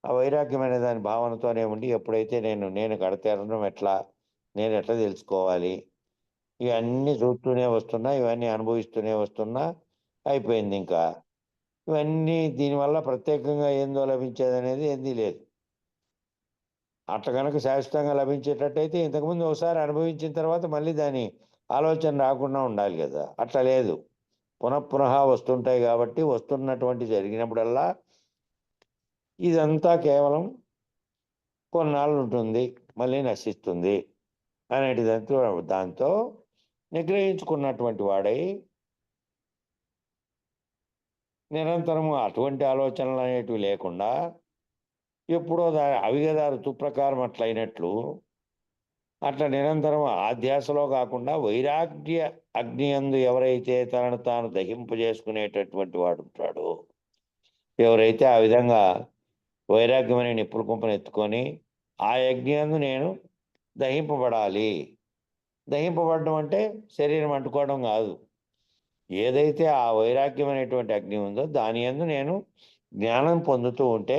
ఆ వైరాగ్యం అనే దాని భావనతోనే ఉండి ఎప్పుడైతే నేను కడతేరడం ఎట్లా, నేను ఎట్లా తెలుసుకోవాలి, ఇవన్నీ చూస్తూనే వస్తున్నా, ఇవన్నీ అనుభవిస్తూనే వస్తున్నా, అయిపోయింది ఇంకా. ఇవన్నీ దీనివల్ల ప్రత్యేకంగా ఏందో లభించేదనేది ఏందీ లేదు. అట్లా కనుక శాశ్వతంగా లభించేటట్టయితే ఇంతకుముందు ఒకసారి అనుభవించిన తర్వాత మళ్ళీ దాని ఆలోచన రాకుండా ఉండాలి కదా. అట్లా లేదు, పునఃపునః వస్తుంటాయి కాబట్టి వస్తున్నటువంటి జరిగినప్పుడల్లా ఇదంతా కేవలం కొన్నాళ్ళు ఉంటుంది, మళ్ళీ నశిస్తుంది అనేటి దాంతో నిగ్రహించుకున్నటువంటి వాడై నిరంతరము అటువంటి ఆలోచనలు అనేటివి లేకుండా ఎప్పుడో అవి కదా ఋతు ప్రకారం అట్లయినట్లు అట్లా నిరంతరం ఆ ధ్యాసలో కాకుండా వైరాగ్య అగ్ని యందు ఎవరైతే తనను తాను దహింపజేసుకునేటటువంటి వాడు ఉంటాడో, ఎవరైతే ఆ విధంగా వైరాగ్యం అనే నిప్పుల కుంపను ఎత్తుకొని ఆ యజ్ఞ యందు నేను దహింపబడాలి. దహింపబడడం అంటే శరీరం అంటుకోవడం కాదు. ఏదైతే ఆ వైరాగ్యం అనేటువంటి అగ్ని ఉందో దాని యందు నేను జ్ఞానం పొందుతూ ఉంటే,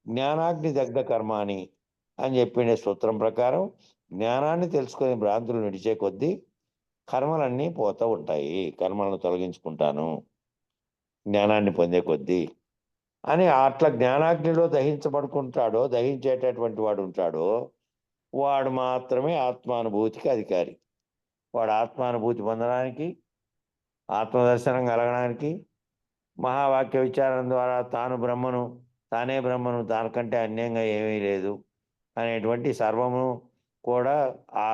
జ్ఞానాగ్ని దగ్ధ కర్మాని అని చెప్పిన సూత్రం ప్రకారం జ్ఞానాన్ని తెలుసుకొని భ్రాంతులు నడిచే కొద్దీ కర్మలన్నీ పోతూ ఉంటాయి, కర్మలను తొలగించుకుంటాను జ్ఞానాన్ని పొందే కొద్దీ అని. అట్లా జ్ఞానాగ్నిలో దహించేటటువంటి వాడు ఉంటాడో వాడు మాత్రమే ఆత్మానుభూతికి అధికారి. వాడు ఆత్మానుభూతి పొందడానికి, ఆత్మదర్శనం కలగడానికి, మహావాక్య విచారం ద్వారా తానే బ్రహ్మను, దానికంటే అన్యంగా ఏమీ లేదు అనేటువంటి సర్వము కూడా ఆ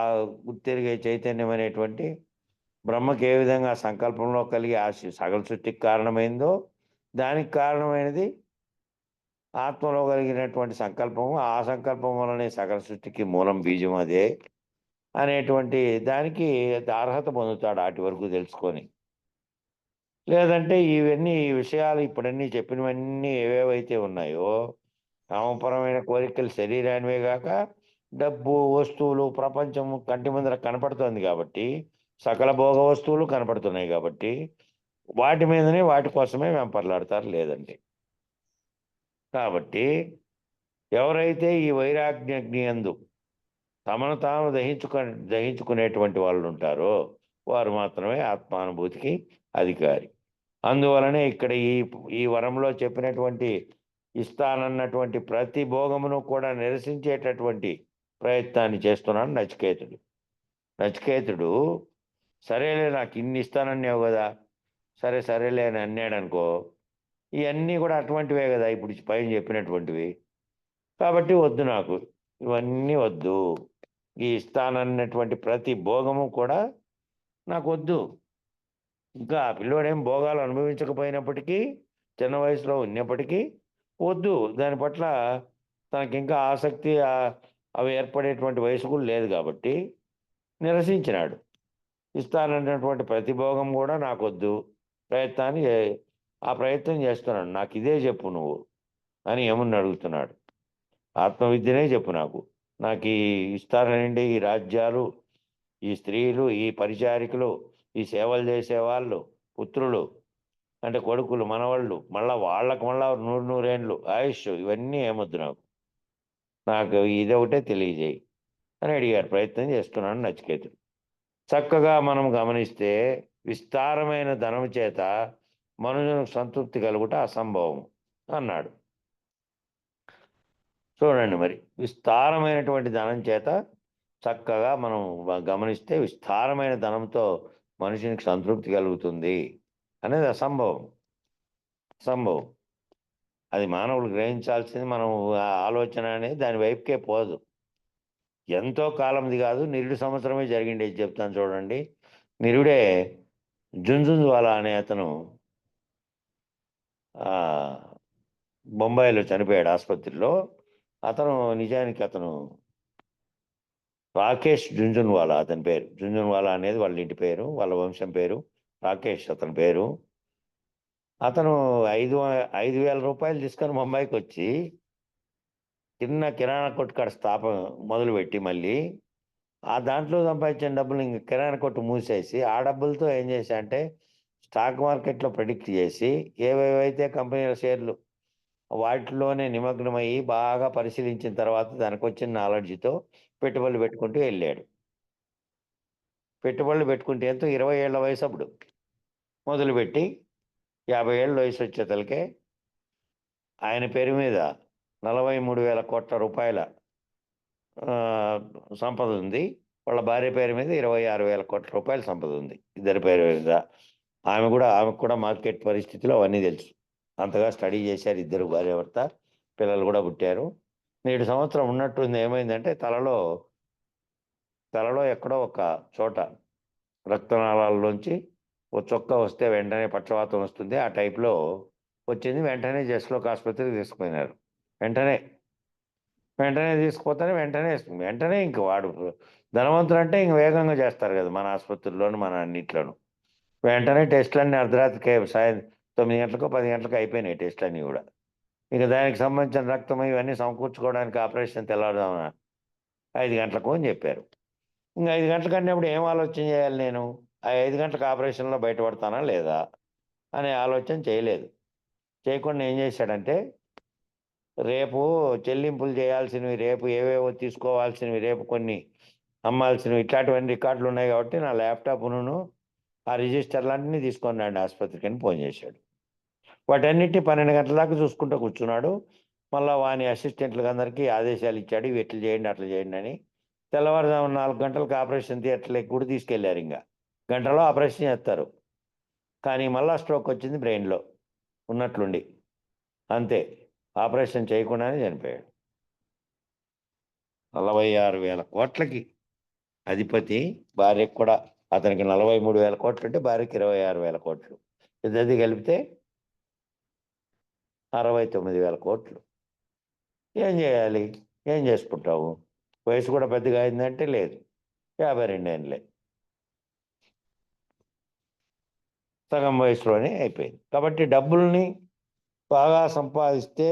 గుర్తెరిగే చైతన్యం అనేటువంటి బ్రహ్మకి ఏ విధంగా సంకల్పంలో కలిగి ఆ సకల సృష్టికి కారణమైందో, దానికి కారణమైనది ఆత్మలో కలిగినటువంటి సంకల్పము, ఆ సంకల్పం వలనే సకల సృష్టికి మూలం బీజం అదే అనేటువంటి దానికి అర్హత పొందుతాడు అటు వరకు తెలుసుకొని. లేదంటే ఈ విషయాలు ఇప్పుడన్నీ చెప్పినవన్నీ ఏవేవైతే ఉన్నాయో కామపరమైన కోరికలు శరీరానివే గాక డబ్బు, వస్తువులు, ప్రపంచం కంటి ముందర కనపడుతోంది కాబట్టి, సకల భోగ వస్తువులు కనపడుతున్నాయి కాబట్టి, వాటి మీదనే వాటి కోసమే వెంపర్లాడతారు లేదండి. కాబట్టి ఎవరైతే ఈ వైరాగ్యగ్ని యందు తమను తాము దహించుకునేటువంటి వాళ్ళు ఉంటారో వారు మాత్రమే ఆత్మానుభూతికి అధికారి. అందువలనే ఇక్కడ ఈ వరంలో చెప్పినటువంటి ఇస్తానన్నటువంటి ప్రతి భోగమును కూడా నిరసించేటటువంటి ప్రయత్నాన్ని చేస్తున్నాడు నచికేతుడు. నచికేతుడు సరేలే నాకు ఇన్ని ఇస్తానన్నావు కదా, సరే సరేలే అని అన్నాడు అనుకో, ఇవన్నీ కూడా అటువంటివే కదా ఇప్పుడు పైన చెప్పినటువంటివి. కాబట్టి వద్దు నాకు, ఇవన్నీ వద్దు, ఈ ఇస్తానన్నటువంటి ప్రతి భోగము కూడా నాకు వద్దు. ఇంకా ఆ పిల్లోడేం భోగాలు అనుభవించకపోయినప్పటికీ, చిన్న వయసులో ఉన్నప్పటికీ వద్దు. దాని పట్ల తనకింకా ఆసక్తి అవి ఏర్పడేటువంటి వయసు కూడా లేదు కాబట్టి నిరసించినాడు. ఇస్తానన్నటువంటి ప్రతి భోగం కూడా నాకొద్దు. ఆ ప్రయత్నం చేస్తున్నాను. నాకు ఇదే చెప్పు నువ్వు అని యముడిని అడుగుతున్నాడు. ఆత్మవిద్యనే చెప్పు నాకు. నాకు ఈ ఇస్తానండి ఈ రాజ్యాలు, ఈ స్త్రీలు, ఈ పరిచారికులు, ఈ సేవలు చేసేవాళ్ళు, పుత్రులు అంటే కొడుకులు, మనవళ్ళు, మళ్ళా వాళ్ళకు మళ్ళా నూరేండ్లు ఆయుష్, ఇవన్నీ ఏమొద్దు నాకు. నాకు ఇదొకటే తెలియజేయి అని అడిగారు. ప్రయత్నం చేస్తున్నాను నచికేతుడు. చక్కగా మనం గమనిస్తే విస్తారమైన ధనము చేత మనుషులకు సంతృప్తి కలుగుట అసంభవం అన్నాడు. చూడండి మరి, విస్తారమైనటువంటి ధనం చేత చక్కగా మనం గమనిస్తే విస్తారమైన ధనంతో మనిషికి సంతృప్తి కలుగుతుంది అనేది అసంభవం. అది మానవులు గ్రహించాల్సింది. మనం ఆలోచన అనేది దాని వైపుకే పోదు. ఎంతో కాలంది కాదు, నిరుడు సంవత్సరమే జరిగిండేది చెప్తాను చూడండి. నిరుడే జుంజున్వాలా అనే అతను బొంబాయిలో చనిపోయాడు ఆసుపత్రిలో. నిజానికి అతను రాకేష్ జుంజున్వాలా అతని పేరు. జుంజున్వాలా అనేది వాళ్ళ ఇంటి పేరు, వాళ్ళ వంశం పేరు. రాకేష్ అతని పేరు. అతను 5,000 రూపాయలు తీసుకొని ముంబైకి వచ్చి చిన్న కిరాణా కొట్టు కాడ మొదలుపెట్టి మళ్ళీ ఆ దాంట్లో సంపాదించిన డబ్బులు ఇంక కిరాణా కొట్టు మూసేసి ఆ డబ్బులతో ఏం చేశా అంటే స్టాక్ మార్కెట్లో ప్రెడిక్ట్ చేసి ఏవేవైతే కంపెనీల షేర్లు వాటిలోనే నిమగ్నమయ్యి బాగా పరిశీలించిన తర్వాత దానికి వచ్చిన నాలెడ్జ్తో పెట్టుబడులు పెట్టుకుంటూ వెళ్ళాడు. పెట్టుబడులు పెట్టుకుంటే ఎంతో 20 ఏళ్ల వయసు అప్పుడు మొదలుపెట్టి 50 ఏళ్ళ వయసు వచ్చేతలకే ఆయన పేరు మీద 43,000 కోట్ల రూపాయల సంపద ఉంది. వాళ్ళ భార్య పేరు మీద 26,000 కోట్ల రూపాయల సంపద ఉంది. ఇద్దరి పేరు మీద. ఆమెకు కూడా మార్కెట్ పరిస్థితులు అవన్నీ తెలుసు. అంతగా స్టడీ చేశారు ఇద్దరు భార్యాభర్త. పిల్లలు కూడా పుట్టారు. 7 సంవత్సరం ఉన్నట్టుంది. ఏమైందంటే తలలో ఎక్కడో ఒక చోట రక్తనాళాల్లోంచి ఓ చొక్క వస్తే వెంటనే పక్షవాతం వస్తుంది. ఆ టైప్లో వచ్చింది. వెంటనే జస్లోక్ ఆసుపత్రికి తీసుకుపోయినారు. వెంటనే తీసుకుపోతానే వెంటనే ఇంక వాడు ధనవంతుడు అంటే ఇంక వేగంగా చేస్తారు కదా మన ఆసుపత్రుల్లోనూ మన అన్నిట్లోనూ. వెంటనే టెస్టులన్నీ అర్ధరాత్రికి సాయం 9 గంటలకో 10 గంటలకు అయిపోయినాయి టెస్టులన్నీ కూడా. ఇక దానికి సంబంధించిన రక్తం ఇవన్నీ సమకూర్చుకోవడానికి ఆపరేషన్ తెల్లవారుజామున 5 గంటలకు అని చెప్పారు. ఇంకా 5 గంటలకు అన్నప్పుడు ఏం ఆలోచన చేయాలి నేను? ఆ 5 గంటలకు ఆపరేషన్లో బయటపడతానా లేదా అనే ఆలోచన చేయలేదు. చేయకుండా ఏం చేశాడంటే రేపు చెల్లింపులు చేయాల్సినవి, రేపు ఏవేవో తీసుకోవాల్సినవి, రేపు కొన్ని అమ్మాల్సినవి, ఇట్లాంటివన్నీ రికార్డులు ఉన్నాయి కాబట్టి నా ల్యాప్టాప్ను ఆ రిజిస్టర్లన్నీ తీసుకున్నాడు ఆసుపత్రికి అని ఫోన్ చేశాడు. వాటన్నిటిని 12 గంటల దాకా చూసుకుంటూ కూర్చున్నాడు. మళ్ళీ వాని అసిస్టెంట్లకు అందరికీ ఆదేశాలు ఇచ్చాడు, ఇవి ఎట్లా చేయండి అట్లా చేయండి అని. తెల్లవారుజామున 4 గంటలకు ఆపరేషన్ థియేటర్లోకి కూడా తీసుకెళ్లారు. ఇంకా గంటలో ఆపరేషన్ చేస్తారు. కానీ మళ్ళా స్ట్రోక్ వచ్చింది బ్రెయిన్లో ఉన్నట్లుండి. అంతే, ఆపరేషన్ చేయకుండానే చనిపోయాడు. 46,000 కోట్లకి అధిపతి. భార్యకు కూడా, అతనికి 43,000 కోట్లు ఉంటే భార్యకి 26,000 కోట్లు. ఇద్దరిది కలిపితే 69,000 కోట్లు. ఏం చేయాలి? ఏం చేసుకుంటావు? వయసు కూడా పెద్దగా అయిందంటే లేదు, 52 ఏళ్ళే. సగం వయసులోనే అయిపోయింది. కాబట్టి డబ్బుల్ని బాగా సంపాదిస్తే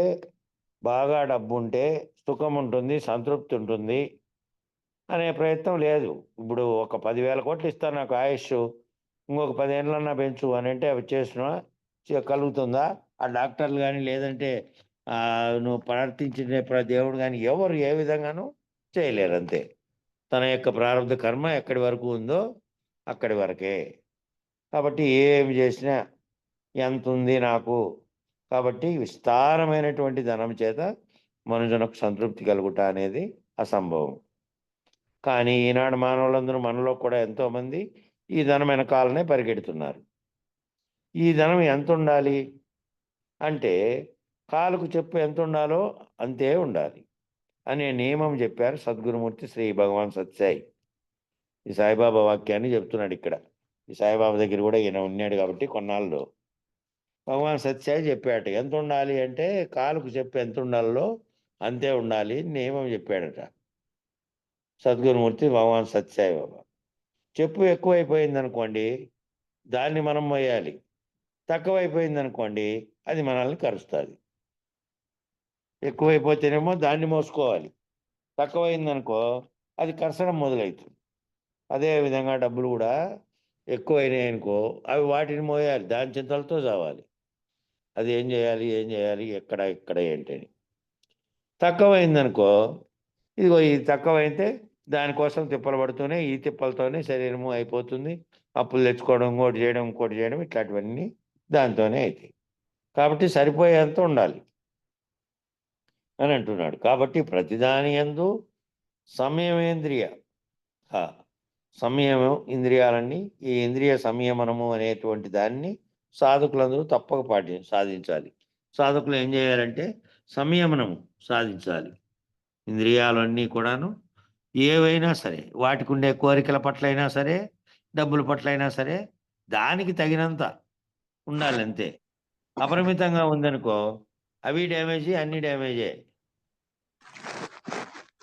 బాగా డబ్బు ఉంటే సుఖం ఉంటుంది, సంతృప్తి ఉంటుంది అనే ప్రయత్నం లేదు. ఇప్పుడు ఒక 10,000 కోట్లు ఇస్తాను నాకు ఆయుష్, ఇంకొక 10 ఏళ్ళన్నా పెంచు అని అంటే అవి చేసినా కలుగుతుందా? ఆ డాక్టర్లు గాని, లేదంటే నువ్వు ప్రార్థించిన దేవుడు గాని ఎవరు ఏ విధంగానూ చేయలేరు అంతే. తన యొక్క ప్రారంధ కర్మ ఎక్కడి వరకు ఉందో అక్కడి వరకే. కాబట్టి ఏమి చేసినా ఎంతుంది నాకు? కాబట్టి విస్తారమైనటువంటి ధనం చేత మనుజునకు సంతృప్తి కలుగుట అనేది అసంభవం. కానీ ఈనాడు మానవులందరూ మనలో కూడా ఎంతోమంది ఈ ధనం వెనకాలనే పరిగెడుతున్నారు. ఈ ధనం ఎంతుండాలి అంటే, కాలుకు చెప్పు ఎంతుండాలో అంతే ఉండాలి అనే నియమం చెప్పారు సద్గురుమూర్తి శ్రీ భగవాన్ సత్యసాయి. ఈ సాయిబాబా వాక్యాన్ని చెప్తున్నాడిక్కడ. ఈ సాయిబాబా దగ్గర కూడా ఈయన ఉన్నాడు కాబట్టి కొన్నాళ్ళు. భగవాన్ సత్యసాయి చెప్పాడట. ఎంతుండాలి అంటే, కాలుకు చెప్పు ఎంతుండాలో అంతే ఉండాలి నియమం చెప్పాడట సద్గురుమూర్తి భగవాన్ సత్యసాయి బాబా. చెప్పు ఎక్కువైపోయిందనుకోండి, దాన్ని మనం మోయాలి. తక్కువైపోయిందనుకోండి, అది మనల్ని కరుస్తుంది. ఎక్కువైపోతేనేమో దాన్ని మోసుకోవాలి. తక్కువైందనుకో అది కరసడం మొదలవుతుంది. అదే విధంగా డబ్బులు కూడా ఎక్కువైనాయనుకో అవి వాటిని మోయాలి. దాని చింతలతో చావాలి. అది ఏం చేయాలి, ఎక్కడ ఏంటని. తక్కువైందనుకో, ఇదిగో ఇది తక్కువైతే దానికోసం తిప్పలు పడుతూనే ఈ తిప్పలతోనే శరీరము అయిపోతుంది. అప్పులు తెచ్చుకోవడం, ఇంకోటి చేయడం ఇట్లాంటివన్నీ దాంతోనే అవుతాయి. కాబట్టి సరిపోయేంత ఉండాలి అని అంటున్నాడు. కాబట్టి ప్రతిదాని యందు సంయమేంద్రియ సంయమం ఇంద్రియాలన్నీ, ఈ ఇంద్రియ సంయమనము అనేటువంటి దాన్ని సాధకులందరూ తప్పక సాధించాలి. సాధకులు ఏం చేయాలంటే సంయమనము సాధించాలి. ఇంద్రియాలన్నీ కూడాను ఏవైనా సరే, వాటికి ఉండే కోరికల పట్లైనా సరే, డబ్బుల పట్లైనా సరే, దానికి తగినంత ఉండాలి అంతే. అపరిమితంగా ఉందనుకో అవి డ్యామేజీ, అన్ని డ్యామేజే.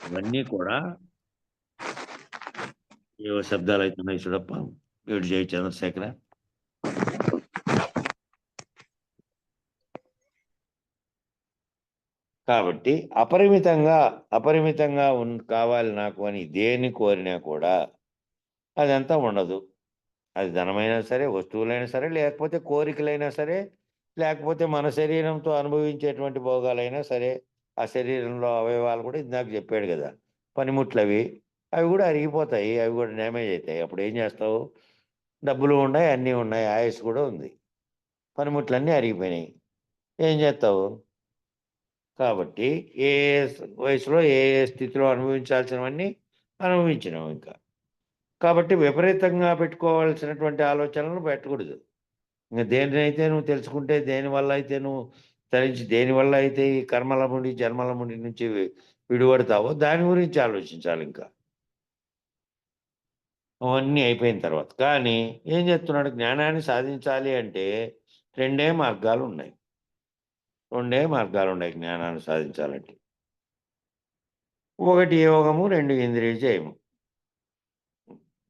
ఇవన్నీ కూడా ఏవో శబ్దాలు అవుతున్నాయి చూడప్ప. వీడు జై చంద్రశేఖర. కాబట్టి అపరిమితంగా కావాలి నాకు అని దేన్ని కోరినా కూడా అదంతా ఉండదు. అది ధనమైనా సరే, వస్తువులైనా సరే, లేకపోతే కోరికలైనా సరే, లేకపోతే మన శరీరంతో అనుభవించేటువంటి భోగాలైనా సరే, ఆ శరీరంలో అవయవాలు కూడా ఇందాక చెప్పాడు కదా, పనిముట్లవి అవి కూడా అరిగిపోతాయి, అవి కూడా డ్యామేజ్ అవుతాయి. అప్పుడు ఏం చేస్తావు? డబ్బులు ఉన్నాయి, అన్నీ ఉన్నాయి, ఆయుష్ కూడా ఉంది, పనిముట్లన్నీ అరిగిపోయినాయి, ఏం చేస్తావు? కాబట్టి ఏ ఏ వయసులో ఏ ఏ స్థితిలో అనుభవించాల్సినవన్నీ అనుభవించినాం ఇంకా. కాబట్టి విపరీతంగా పెట్టుకోవాల్సినటువంటి ఆలోచనలు పెట్టకూడదు. ఇంక దేనినైతే నువ్వు తెలుసుకుంటే, దేనివల్ల అయితే నువ్వు తరించి, దేనివల్ల అయితే ఈ కర్మల నుండి, జన్మల నుండి నుంచి విడిపడతావో దాని గురించి ఆలోచించాలి ఇంకా. అవన్నీ అయిపోయిన తర్వాత. కానీ ఏం చెప్తున్నాడు? జ్ఞానాన్ని సాధించాలి అంటే రెండే మార్గాలున్నాయి. జ్ఞానాన్ని సాధించాలంటే. ఒకటి యోగము, 2 ఇంద్రియ జయము.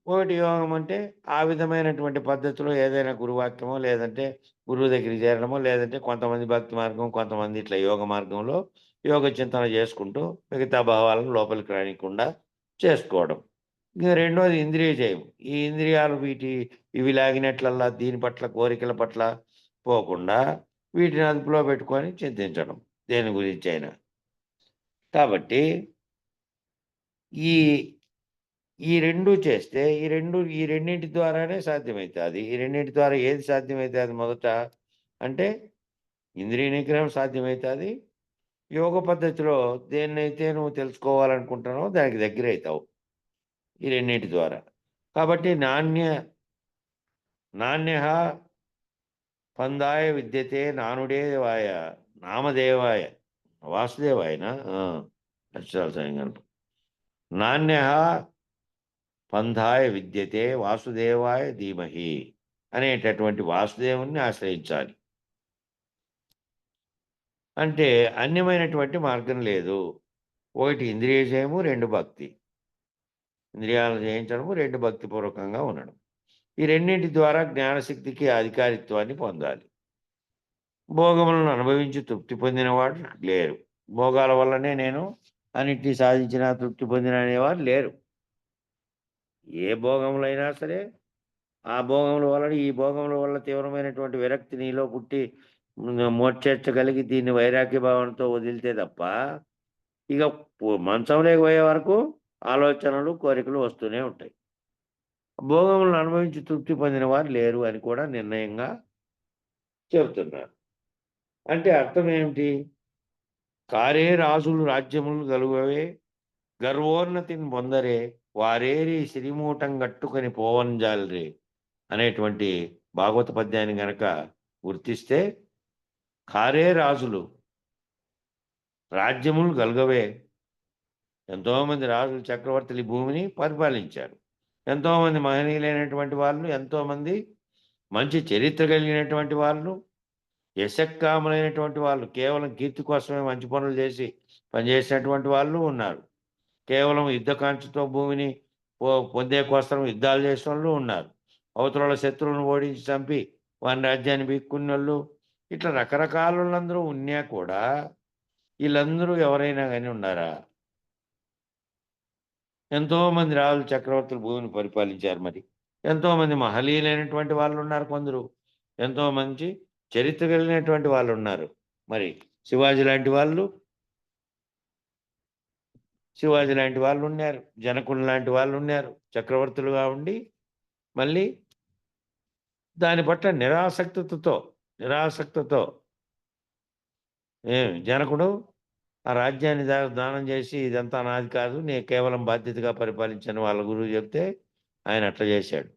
ఒకటి యోగం అంటే ఆ విధమైనటువంటి పద్ధతిలో ఏదైనా గురువాక్యమో, లేదంటే గురువు దగ్గరికి చేరడమో, లేదంటే కొంతమంది భక్తి మార్గం, కొంతమంది ఇట్లా యోగ మార్గంలో యోగ చింతన చేసుకుంటూ మిగతా భావాలను లోపలికి రానికుండా చేసుకోవడం. ఇంక రెండోది ఇంద్రియ జయం. ఈ ఇంద్రియాలు ఇవి లాగినట్లల్లా దీని పట్ల, కోరికల పట్ల పోకుండా వీటిని అదుపులో పెట్టుకొని చింతించడం దేని గురించి అయినా. కాబట్టి ఈ ఈ 2 చేస్తే ఈ రెండింటి ద్వారానే సాధ్యమైతాది. ఈ రెండింటి ద్వారా ఏది సాధ్యమైతాది మొదట అంటే ఇంద్రియ నిగ్రహం సాధ్యమైతాది. యోగ పద్ధతిలో దేన్నైతే నువ్వు తెలుసుకోవాలనుకుంటున్నావో దానికి దగ్గరైతావు ఈ రెండింటి ద్వారా. కాబట్టి నాణ్యః పందాయ విద్యతే నానుడేవాయ నామదేవాయ వాసుదేవాయనా? అక్షరాలు సరిగ్గా నాణ్యః పంథాయ విద్యతే వాసుదేవాయ ధీమహి అనేటటువంటి వాసుదేవుణ్ణి ఆశ్రయించాలి. అంటే అన్యమైనటువంటి మార్గం లేదు. ఒకటి ఇంద్రియ జయము, 2 భక్తి. ఇంద్రియాలను జయించడము, 2 భక్తిపూర్వకంగా ఉండడం. ఈ రెండింటి ద్వారా జ్ఞానశక్తికి అధికారిత్వాన్ని పొందాలి. భోగములను అనుభవించి తృప్తి పొందిన వాడు లేరు. భోగాల వల్లనే నేను అన్నిటినీ సాధించిన, తృప్తి పొందిన అనేవారు లేరు. ఏ భోగములు అయినా సరే, ఆ భోగముల వలన, ఈ భోగముల వల్ల తీవ్రమైనటువంటి విరక్తి నీలో పుట్టి మోక్షేచ్ఛగలిగి దీన్ని వైరాగ్య భావనతో వదిలితే తప్ప, ఇక మంచంలోకి పోయే వరకు ఆలోచనలు, కోరికలు వస్తూనే ఉంటాయి. భోగములను అనుభవించి తృప్తి పొందిన వారు లేరు అని కూడా నిర్ణయంగా చెబుతున్నారు. అంటే అర్థం ఏమిటి? కారే రాజులు రాజ్యములు గలుగవే, గర్వోన్నతిని పొందరే, వారేరి సిరిమూటం గట్టుకొని పోవంజాలరే అనేటువంటి భాగవత పద్యాన్ని గనక గుర్తిస్తే, కారే రాజులు రాజ్యములు గలుగవే, ఎంతోమంది రాజులు, చక్రవర్తులు ఈ భూమిని పరిపాలించారు. ఎంతోమంది మహనీయులైనటువంటి వాళ్ళు, ఎంతోమంది మంచి చరిత్ర కలిగినటువంటి వాళ్ళు, యశక్కాములైనటువంటి వాళ్ళు, కేవలం కీర్తి కోసమే మంచి పనులు చేసి పనిచేసినటువంటి వాళ్ళు ఉన్నారు. కేవలం యుద్ధకాంక్షతో భూమిని పొందే కోసం యుద్ధాలు చేసిన వాళ్ళు ఉన్నారు. అవతల శత్రువులను ఓడించి చంపి వాని రాజ్యాన్ని బీక్కున్నోళ్ళు, ఇట్లా రకరకాలందరూ ఉన్నా కూడా వీళ్ళందరూ ఎవరైనా కానీ ఉన్నారా? ఎంతోమంది రాజులు, చక్రవర్తులు భూమిని పరిపాలించారు. మరి ఎంతోమంది మహనీయులైనటువంటి వాళ్ళు ఉన్నారు కొందరు. ఎంతో మంచి చరిత్ర కలిగినటువంటి వాళ్ళు ఉన్నారు. మరి శివాజీ లాంటి వాళ్ళు ఉన్నారు. జనకులు లాంటి వాళ్ళు ఉన్నారు. చక్రవర్తులుగా ఉండి మళ్ళీ దాని పట్ల నిరాసక్తతో జనకుడు ఆ రాజ్యాన్ని దానం చేసి, ఇదంతా నాది కాదు, నేను కేవలం బాధ్యతగా పరిపాలించాను వాళ్ళ గురువు చెప్తే ఆయన అట్లా చేశాడు.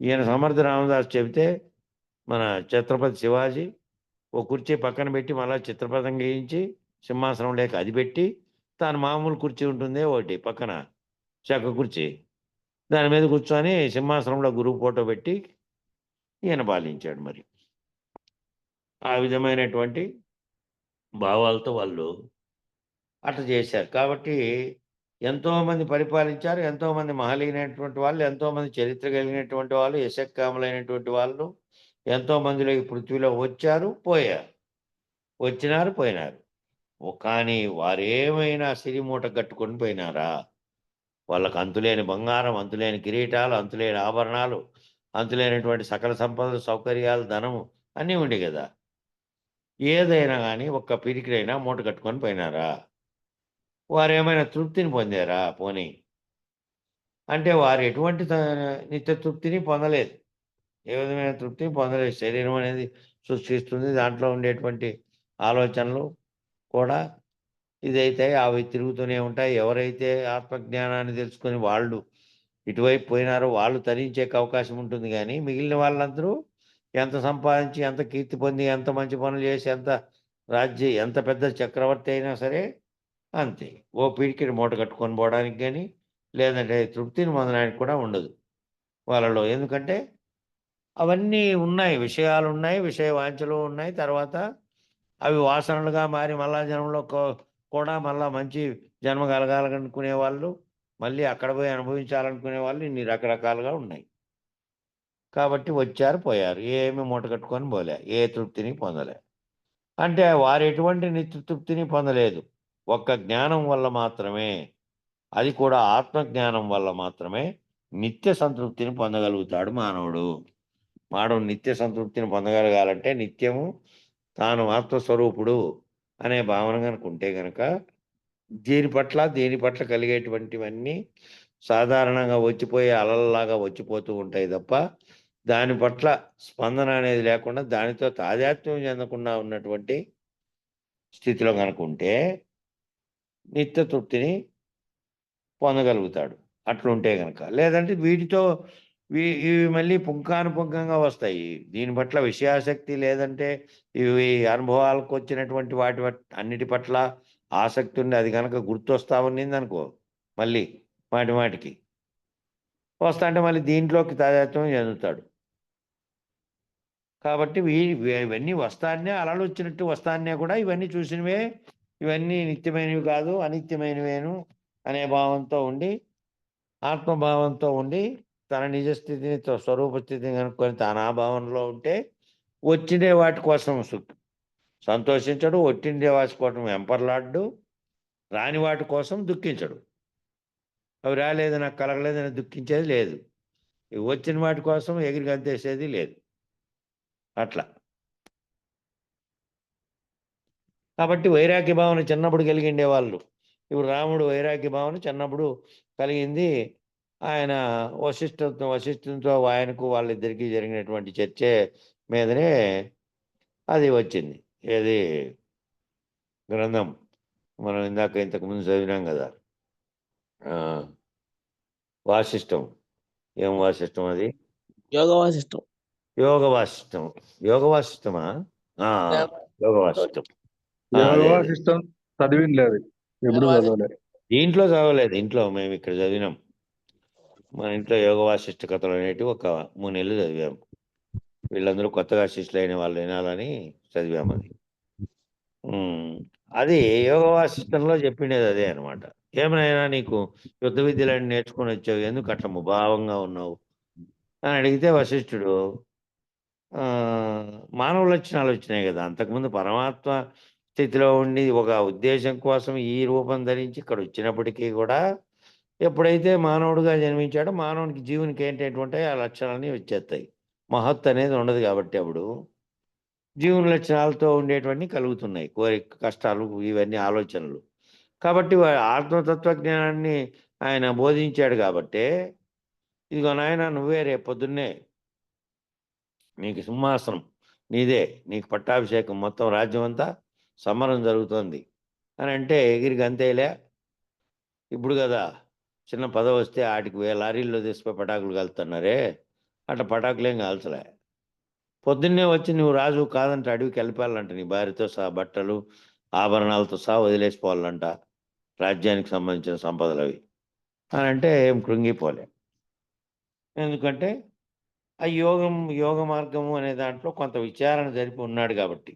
ఈయన సమర్థ రామదాస్ చెబితే మన ఛత్రపతి శివాజీ ఓ కుర్చీ పక్కన పెట్టి మళ్ళా చిత్రపటం గీయించి సింహాసనం లేక అది పెట్టి, తాను మామూలు కుర్చీ ఉంటుంది ఒకటి పక్కన చెక్క కుర్చీ, దాని మీద కూర్చొని సింహాసనంలో గురువు ఫోటో పెట్టి ఈయన పాలించాడు. మరి ఆ విధమైనటువంటి భావాలతో వాళ్ళు అట్లా చేశారు. కాబట్టి ఎంతోమంది పరిపాలించారు. ఎంతోమంది మహనీయులైనటువంటి వాళ్ళు, ఎంతోమంది చరిత్ర కలిగినటువంటి వాళ్ళు, యశక్కాములైనటువంటి వాళ్ళు ఎంతోమందిలో ఈ పృథ్వీలో వచ్చారు, పోయారు. వచ్చినారు, పోయినారు. కానీ వారేమైనా సిరిమూట కట్టుకొని పోయినారా? వాళ్ళకి అంతులేని బంగారం, అంతులేని కిరీటాలు, అంతులేని ఆభరణాలు, అంతులేనటువంటి సకల సంపదలు, సౌకర్యాలు, ధనము అన్నీ ఉండే కదా! ఏదైనా గానీ ఒక్క పిరికిడైనా మూట కట్టుకొని పోయినారా? వారేమైనా తృప్తిని పొందారా పోనీ? అంటే వారు ఎటువంటి నిత్య తృప్తిని పొందలేదు. ఏ విధమైన తృప్తిని పొందలేదు. శరీరం అనేది సృష్టిస్తుంది. దాంట్లో ఉండేటువంటి ఆలోచనలు కూడా ఇదైతాయి. అవి తిరుగుతూనే ఉంటాయి. ఎవరైతే ఆత్మజ్ఞానాన్ని తెలుసుకొని వాళ్ళు ఇటువైపు పోయినారో వాళ్ళు తరించేకి అవకాశం ఉంటుంది గానీ, మిగిలిన వాళ్ళందరూ ఎంత సంపాదించి, ఎంత కీర్తి పొంది, ఎంత మంచి పనులు చేసి, ఎంత పెద్ద చక్రవర్తి అయినా సరే అంతే. ఓ పిడికెడు మూట కట్టుకొని పోవడానికి గాని, లేదంటే తృప్తిని పొందడానికి కూడా ఉండదు వాళ్ళలో. ఎందుకంటే అవన్నీ ఉన్నాయి. విషయాలున్నాయి. విషయ వాంఛలు ఉన్నాయి. తర్వాత అవి వాసనలుగా మారి మళ్ళా జన్మలో కూడా మళ్ళా మంచి జన్మ కలగాలనుకునే వాళ్ళు, మళ్ళీ అక్కడ పోయి అనుభవించాలనుకునే వాళ్ళు ఇన్ని రకరకాలుగా ఉన్నాయి. కాబట్టి వచ్చారు, పోయారు. ఏమి మూట కట్టుకొని పోలే. ఏ తృప్తిని పొందలే. అంటే వారు ఎటువంటి నిత్య తృప్తిని పొందలేదు. ఒక్క జ్ఞానం వల్ల మాత్రమే, అది కూడా ఆత్మజ్ఞానం వల్ల మాత్రమే నిత్య సంతృప్తిని పొందగలుగుతాడు మానవుడు. మానవుడు నిత్య సంతృప్తిని పొందగలగాలంటే నిత్యము తాను ఆత్మస్వరూపుడు అనే భావన గనుక ఉంటే గనక దేని పట్ల కలిగేటువంటివన్నీ సాధారణంగా వచ్చిపోయే అలల్లాగా వచ్చిపోతూ ఉంటాయి తప్ప, దాని పట్ల స్పందన అనేది లేకుండా, దానితో తాదాత్మ్యం చెందకుండా ఉన్నటువంటి స్థితిలో గనక ఉంటే నిత్య తృప్తిని పొందగలుగుతాడు. అట్లుంటే గనక. లేదంటే వీటితో ఇవి మళ్ళీ పుంఖానుపుంఖంగా వస్తాయి. దీని పట్ల విషయాసక్తి లేదంటే ఇవి అనుభవాలకొచ్చినటువంటి అన్నిటి పట్ల ఆసక్తి ఉండి అది గనక గుర్తొస్తా ఉన్నిందనుకో మళ్ళీ మాటికి. వస్తాంటే మళ్ళీ దీంట్లోకి తాదాత్మ్యం చెందుతాడు. కాబట్టి ఇవన్నీ వస్తానే అలలొచ్చినట్టు వస్తానే కూడా ఇవన్నీ చూసినవే, ఇవన్నీ నిత్యమైనవి కాదు, అనిత్యమైనవేను అనే భావంతో ఉండి, ఆత్మభావంతో ఉండి, తన నిజ స్థితిని, స్వరూప స్థితిని కనుక్కొని తాను ఆ భావనలో ఉంటే, వచ్చిన వాటి కోసం సంతోషించడు, ఒట్టిండే వాసుకోవటం వెంపర్లాడ్డు, రాని వాటి కోసం దుఃఖించడు. అవి రాలేదు, నాకు కలగలేదని దుఃఖించేది లేదు. ఇవి వచ్చిన వాటి కోసం ఎగిరి గంతేసేది లేదు. అట్లా. కాబట్టి వైరాగ్య భావన చిన్నప్పుడు కలిగిండే వాళ్ళు. ఇప్పుడు రాముడు వైరాగ్య భావన చిన్నప్పుడు కలిగింది. ఆయన వశిష్ఠునితో ఆయనకు వాళ్ళిద్దరికీ జరిగినటువంటి చర్చే మీదనే అది వచ్చింది. ఏది గ్రంథం మనం ఇంతకుముందు చదివినాం కదా, వాసిష్టం. ఏం వాసిష్టం అది? యోగ వాసిష్టం. యోగ వాసిష్టం. యోగ వాసిష్టమా? యోగ వాసిష్టం. యోగ వాసిష్టం చదివింది లేదు, ఎప్పుడు చదవలేదు. దీంట్లో చదవలేదు, ఇంట్లో మేము ఇక్కడ చదివినాం. మన ఇంట్లో యోగ వాసిష్ట కథలు అనేటివి ఒక 3 నెలలు చదివాము. వీళ్ళందరూ కొత్తగా శిష్యులైన వాళ్ళు వినాలని చదివాము అది. అది యోగ వాసిష్టంలో చెప్పిండేది అదే అనమాట. ఏమైనా నీకు యుద్ధ విద్యలన్నీ నేర్చుకొని వచ్చావు, ఎందుకు అట్లా ముభావంగా ఉన్నావు అని అడిగితే వశిష్ఠుడు మానవ లక్షణాలు వచ్చినాయి కదా, అంతకుముందు పరమాత్మ స్థితిలో ఉండి ఒక ఉద్దేశం కోసం ఈ రూపం ధరించి ఇక్కడ వచ్చినప్పటికీ కూడా ఎప్పుడైతే మానవుడిగా జన్మించాడో మానవునికి జీవునికి ఏంటంటే ఆ లక్షణాలన్నీ వచ్చేస్తాయి. మహత్ అనేది ఉండదు కాబట్టి అప్పుడు జీవుని లక్షణాలతో ఉండేటువంటి కలుగుతున్నాయి, కోరిక, కష్టాలు, ఇవన్నీ ఆలోచనలు. కాబట్టి ఆత్మతత్వజ్ఞానాన్ని ఆయన బోధించాడు కాబట్టి, ఇదిగో నాయన నువ్వే రేపు పొద్దున్నే నీకు సింహాసనం నీదే, నీకు పట్టాభిషేకం, మొత్తం రాజ్యం అంతా సమరం జరుగుతోంది అని అంటే ఎగిరి గంతేలే. ఇప్పుడు కదా చిన్న పదవి వస్తే ఆటికి లారీల్లో తీసుకుపోయి పటాకులు కాలుతున్నారే, అట్లా పటాకులేం కాల్చలే. పొద్దున్నే వచ్చి నువ్వు రాజు కాదంటే అడవికి వెళ్ళిపోవాలంట, నీ భార్యతో సహా బట్టలు ఆభరణాలతో సహా వదిలేసిపోవాలంట, రాజ్యానికి సంబంధించిన సంపదలు అవి అని అంటే ఏం కృంగిపోలే. ఎందుకంటే ఆ యోగ మార్గము అనే దాంట్లో కొంత విచారణ జరిపి ఉన్నాడు కాబట్టి.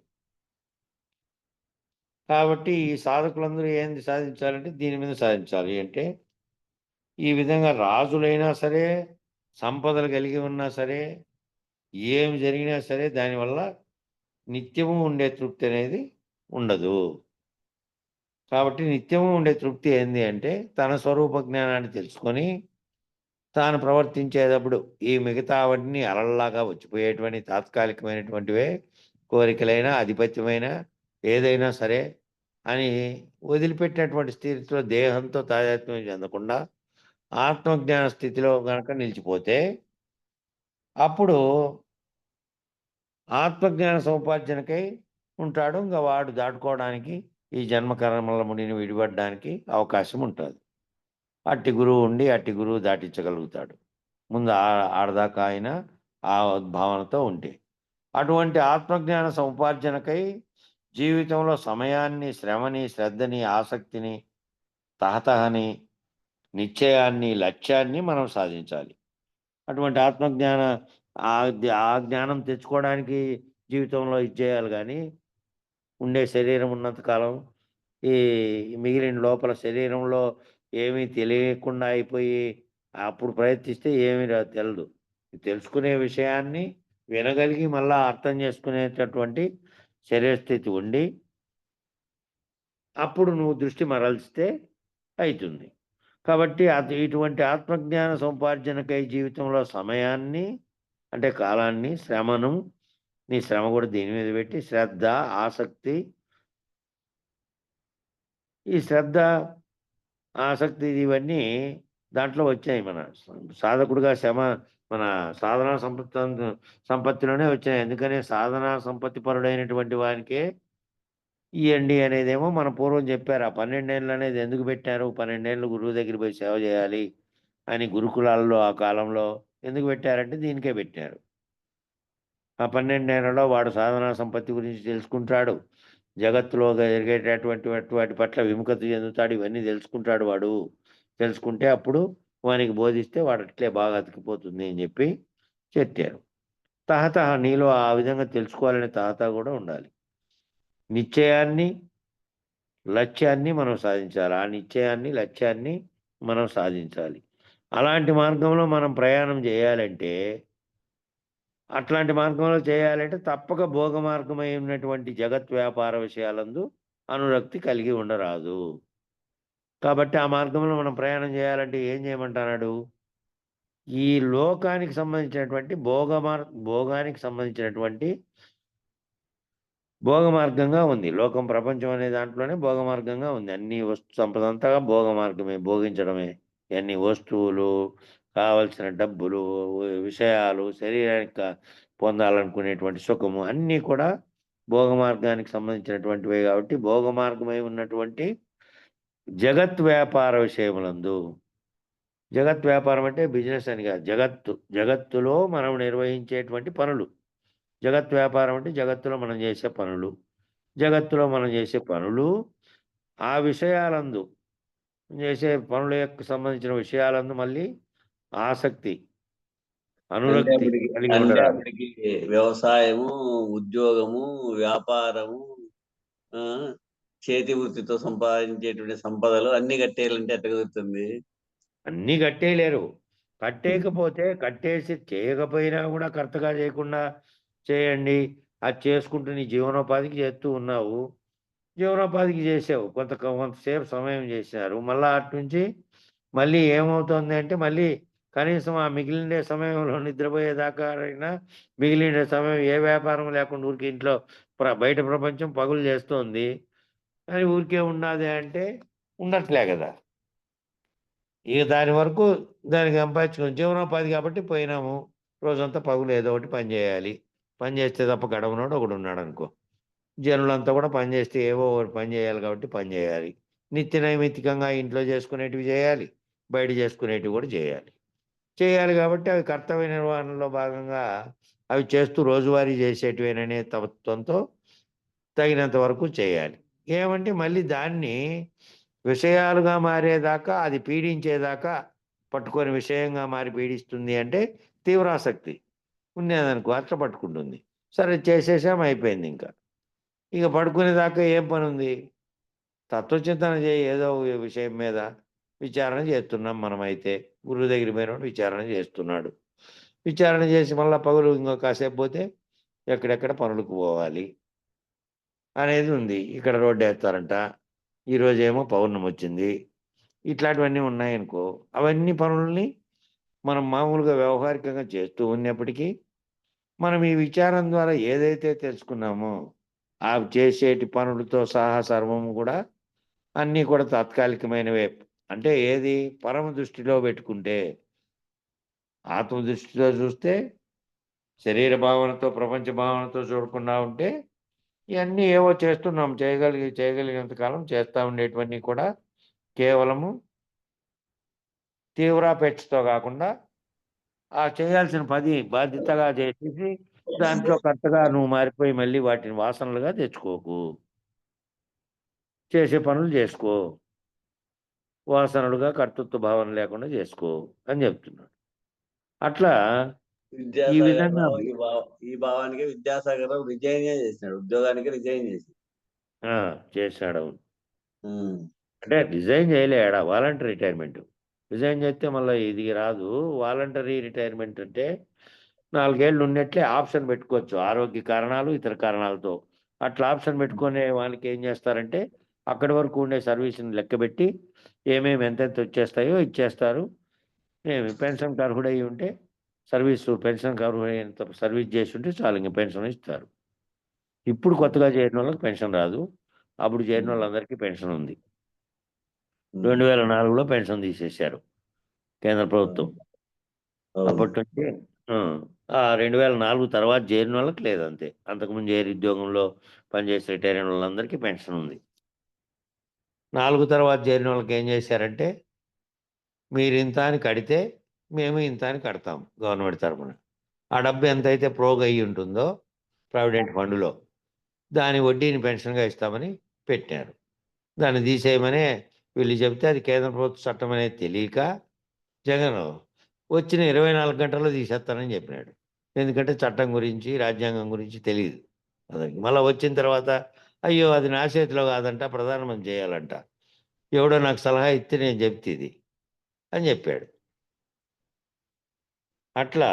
కాబట్టి ఈ సాధకులందరూ ఏంది సాధించాలంటే దీని మీద సాధించాలి. అంటే ఈ విధంగా రాజులైనా సరే, సంపదలు కలిగి ఉన్నా సరే, ఏమి జరిగినా సరే దానివల్ల నిత్యము ఉండే తృప్తి అనేది ఉండదు. కాబట్టి నిత్యము ఉండే తృప్తి ఏంది అంటే తన స్వరూప జ్ఞానాన్ని తెలుసుకొని తాను ప్రవర్తించేటప్పుడు ఈ మిగతావన్నీ అలల్లాగా వచ్చిపోయేటువంటి తాత్కాలికమైనటువంటివే కోరికలైనా, ఆధిపత్యమైన ఏదైనా సరే అని వదిలిపెట్టినటువంటి స్థితిలో దేహంతో తాదాత్మ్యం చెందకుండా ఆత్మజ్ఞాన స్థితిలో గనక నిలిచిపోతే అప్పుడు ఆత్మజ్ఞాన సముపార్జనకై ఉంటాడు. ఇంకా వాడు దాటుకోవడానికి ఈ జన్మకర్మల ముడిని విడిపడడానికి అవకాశం ఉంటుంది. అట్టి గురువు ఉండి అట్టి గురువు దాటించగలుగుతాడు. ముందు ఆడదాకా ఆయన ఆ భావనతో ఉంటే అటువంటి ఆత్మజ్ఞాన సముపార్జనకై జీవితంలో సమయాన్ని, శ్రమని, శ్రద్ధని, ఆసక్తిని, తహతహని, నిశ్చయాన్ని, లక్ష్యాన్ని మనం సాధించాలి. అటువంటి ఆత్మజ్ఞాన ఆ జ్ఞానం తెచ్చుకోవడానికి జీవితంలో ఇచ్చేయాలి. కానీ ఉండే శరీరం ఉన్నంతకాలం ఈ మిగిలిన లోపల శరీరంలో ఏమీ తెలియకుండా అయిపోయి అప్పుడు ప్రయత్నిస్తే ఏమీ తెలదు. తెలుసుకునే విషయాన్ని వినగలిగి మళ్ళా అర్థం చేసుకునేటటువంటి శరీరస్థితి ఉండి అప్పుడు నువ్వు దృష్టి మరల్చితే అవుతుంది. కాబట్టి ఇటువంటి ఆత్మజ్ఞాన సముపార్జనకై జీవితంలో సమయాన్ని అంటే కాలాన్ని, శ్రమను, నీ శ్రమ కూడా దీని మీద పెట్టి శ్రద్ధ, ఆసక్తి, ఈ శ్రద్ధ, ఆసక్తి ఇవన్నీ దాంట్లో వచ్చాయి. మన సాధకుడుగా మన సాధనా సంపత్తిలోనే వచ్చాయి. ఎందుకని సాధనా సంపత్తి పరుడైనటువంటి వానికే ఇవ్వండి అనేదేమో మన పూర్వం చెప్పారు. ఆ 12 ఏళ్ళు అనేది ఎందుకు పెట్టారు? 12 ఏళ్ళు గురువు దగ్గర పోయి సేవ చేయాలి అని గురుకులాల్లో ఆ కాలంలో ఎందుకు పెట్టారంటే దీనికే పెట్టారు. ఆ 12 ఏళ్లలో వాడు సాధనా సంపత్తి గురించి తెలుసుకుంటాడు, జగత్తులో జరిగేటటువంటి వాటి పట్ల విముఖత చెందుతాడు, ఇవన్నీ తెలుసుకుంటాడు. వాడు తెలుసుకుంటే అప్పుడు వానికి బోధిస్తే వాడు అట్లే బాగా అతికిపోతుంది అని చెప్పి చెప్పారు. తహతహ నీలో ఆ విధంగా తెలుసుకోవాలనే తహతహ కూడా ఉండాలి. నిశ్చయాన్ని, లక్ష్యాన్ని మనం సాధించాలి. ఆ నిశ్చయాన్ని, లక్ష్యాన్ని మనం సాధించాలి. అలాంటి మార్గంలో మనం ప్రయాణం చేయాలంటే అట్లాంటి మార్గంలో చేయాలంటే తప్పక భోగ మార్గమై ఉన్నటువంటి జగత్ వ్యాపార విషయాలందు అనురక్తి కలిగి ఉండరాదు. కాబట్టి ఆ మార్గంలో మనం ప్రయాణం చేయాలంటే ఏం చేయమంటున్నాడు? ఈ లోకానికి సంబంధించినటువంటి భోగానికి సంబంధించినటువంటి భోగ మార్గంగా ఉంది. లోకం, ప్రపంచం అనే దాంట్లోనే భోగ మార్గంగా ఉంది. అన్ని వస్తు సంపద అంతా భోగ మార్గమే, భోగించడమే. ఇయన్నీ వస్తువులు, కావలసిన డబ్బులు, విషయాలు, శరీరానికి పొందాలనుకునేటువంటి సుఖము అన్నీ కూడా భోగ మార్గానికి సంబంధించినటువంటివే కాబట్టి భోగ మార్గమై ఉన్నటువంటి జగత్ వ్యాపార విషయములందు, జగత్ వ్యాపారం అంటే బిజినెస్ అని కాదు. జగత్తులో మనం నిర్వహించేటువంటి పనులు. జగత్ వ్యాపారం అంటే జగత్తులో మనం చేసే పనులు. జగత్తులో మనం చేసే పనులు, ఆ విషయాలందు చేసే పనుల యొక్క సంబంధించిన విషయాలందు మళ్ళీ ఆసక్తి, అంటే అనురక్తి అప్పటికి కలిగి అంటే ఉండరాదు. అప్పటికి వ్యవసాయము, ఉద్యోగము, వ్యాపారము, ఆ చేతి వృత్తితో సంపాదించేటువంటి సంపదలు అన్ని కట్టేయాలంటే ఎట్ట కుదురుతుంది? అన్నీ కట్టేయలేరు. కట్టేయకపోతే కట్టేసి చేయకపోయినా కూడా కరెక్ట్‌గా చేయకుండా చేయండి. అది చేసుకుంటూ నీ జీవనోపాధికి చేస్తూ ఉన్నావు. జీవనోపాధికి చేసావు. కొంతసేపు సమయం చేశారు. మళ్ళా అటునుంచి మళ్ళీ ఏమవుతుంది అంటే మళ్ళీ కనీసం ఆ మిగిలిండే సమయంలో నిద్రపోయేదాకా అయినా మిగిలిండే సమయం ఏ వ్యాపారం లేకుండా ఊరికే ఇంట్లో బయట ప్రపంచం పగులు చేస్తోంది. అని ఊరికే ఉన్నాది అంటే ఉండట్లే గదా! ఇక దాని వరకు దానికి సంపాదించుకుని జీవనోపాధి కాబట్టి పోయినాము. రోజంతా పగులు ఏదో ఒకటి పని చేయాలి. పని చేస్తే తప్ప గడవనోడు ఒకడున్నాడనుకో. జనులంతా కూడా పని చేస్తే ఏవో ఒకటి పని చేయాలి కాబట్టి పని చేయాలి. నిత్య నైమిత్తికంగా ఇంట్లో చేసుకునేటివి చేయాలి. బయట చేసుకునేటివి కూడా చేయాలి. చేయాలి కాబట్టి అవి కర్తవ్య నిర్వహణలో భాగంగా అవి చేస్తూ రోజువారీ చేసేటివేననే తత్వంతో తగినంత వరకు చేయాలి. ఏమంటే మళ్ళీ దాన్ని విషయాలుగా మారేదాకా, అది పీడించేదాకా పట్టుకొని విషయంగా మారి పీడిస్తుంది అంటే తీవ్రాసక్తి ఉన్నదనుకో అట్లా పట్టుకుంటుంది. సరే చేసేసాం అయిపోయిందింక. ఇక పడుకునేదాకా ఏం పనుంది? తత్వచింతన చేయి ఏదో ఒక విషయం మీద. విచారణ చేస్తున్నాం మనమైతే. గురువు దగ్గరికి పోయినోడు విచారణ చేస్తున్నాడు. విచారణ చేసి మళ్ళా పగులు ఇంకో కాసేపు పోతే ఎక్కడెక్కడ పనులకు పోవాలి అనేది ఉంది. ఇక్కడ రోడ్డేస్తారంట. ఈరోజేమో పౌర్ణమొచ్చింది. ఇట్లాంటివన్నీ ఉన్నాయనుకో, అవన్నీ పనుల్ని మనం మామూలుగా వ్యవహారికంగా చేస్తూ ఉన్నప్పటికీ, మనం ఈ విచారం ద్వారా ఏదైతే తెలుసుకున్నామో, ఆ చేసేటి పనులతో సహా సర్వము కూడా అన్నీ కూడా తాత్కాలికమైనవే. అంటే ఏది? పరమ దృష్టిలో పెట్టుకుంటే, ఆత్మ దృష్టిలో చూస్తే, శరీర భావనతో, ప్రపంచ భావనతో చూడకుండా ఉంటే, ఇయన్నీ ఏవో చేస్తున్నాం. చేయగలిగినంత కాలం చేస్తా ఉండేటివన్నీ కూడా కేవలము తీవ్రాపేక్షతో కాకుండా, ఆ చేయాల్సిన పని బాధ్యతగా చేసేసి, దాంట్లో కరెక్ట్‌గా నువ్వు మారిపోయి మళ్ళీ వాటిని వాసనలుగా తెచ్చుకోకు. చేసే పనులు చేసుకో. వాసనలుగా కర్తృత్వ భావన లేకుండా చేసుకో అని చెప్తున్నాడు. అట్లా ఈ విధంగా విద్యాసాగరరావు ఈ భావానికి విద్యాసాగరరావు రిజైనే చేసినాడు. ఉద్యోగానికి రిజైన్ చేసి. ఆ! చేశాడు. అవును. హ్మ్. అంటే రిజైన్ చేయలే ఆడ వాలంటరీ రిటైర్మెంట్. రిజైన్ చేస్తే మళ్ళా ఇది రాదు. వాలంటరీ రిటైర్మెంట్ అంటే 4 ఏళ్ళు ఉన్నట్లే ఆప్షన్ పెట్టుకోవచ్చు. ఆరోగ్య కారణాలు, ఇతర కారణాలతో. అట్లా ఆప్షన్ పెట్టుకునే వాళ్ళకి ఏం చేస్తారంటే, అక్కడి వరకు ఉండే సర్వీస్‌ని లెక్కబెట్టి ఏమేమి ఎంతెంత వచ్చేస్తాయో ఇచ్చేస్తారు. పెన్షన్‌కి అర్హుడై ఉంటే పెన్షన్‌కి అర్హుడైనంత సర్వీస్ చేసుంటే చాలు ఇంక పెన్షన్ ఇస్తారు. ఇప్పుడు కొత్తగా చేరినోళ్ళకి పెన్షన్ రాదు. అప్పుడు చేరినోళ్ళందరికీ పెన్షన్ ఉంది. 2004లో పెన్షన్ తీసేశారు కేంద్ర ప్రభుత్వం. అవును. అప్పటి నుంచి ఆ 2004 తర్వాత చేరినోళ్ళకి లేదంతే. అంతకుముందు చేరి ఉద్యోగంలో పనిచేసి రిటైర్ అయిన వాళ్ళందరికీ పెన్షన్ ఉంది. 4 తర్వాత చేరినోళ్ళకి ఏం చేశారంటే, మీరింత అని కడితే, మేము ఇంత అని కడతాం గవర్నమెంట్ తరపున. ఆ డబ్బు ఎంతైతే ప్రోగ్ అయ్యి ఉంటుందో ప్రావిడెంట్ ఫండ్‌లో, దాని వడ్డీని పెన్షన్‌గా ఇస్తామని పెట్టారు. దాన్ని తీసేయమనే వీళ్ళు చెప్తే అది కేంద్ర ప్రభుత్వ చట్టం అనేది తెలియక జగను వచ్చిన 24 గంటల్లో తీసేస్తానని చెప్పినాడు. ఎందుకంటే చట్టం గురించి, రాజ్యాంగం గురించి తెలీదు అతనికి. మళ్ళా వచ్చిన తర్వాత అయ్యో! అది నా చేతిలో కాదంట ప్రధానమంత్రి చేయాలంట. ఎవడో నాకు సలహా ఇస్తే నేను చెప్తే ఇది అని చెప్పాడు. అట్లా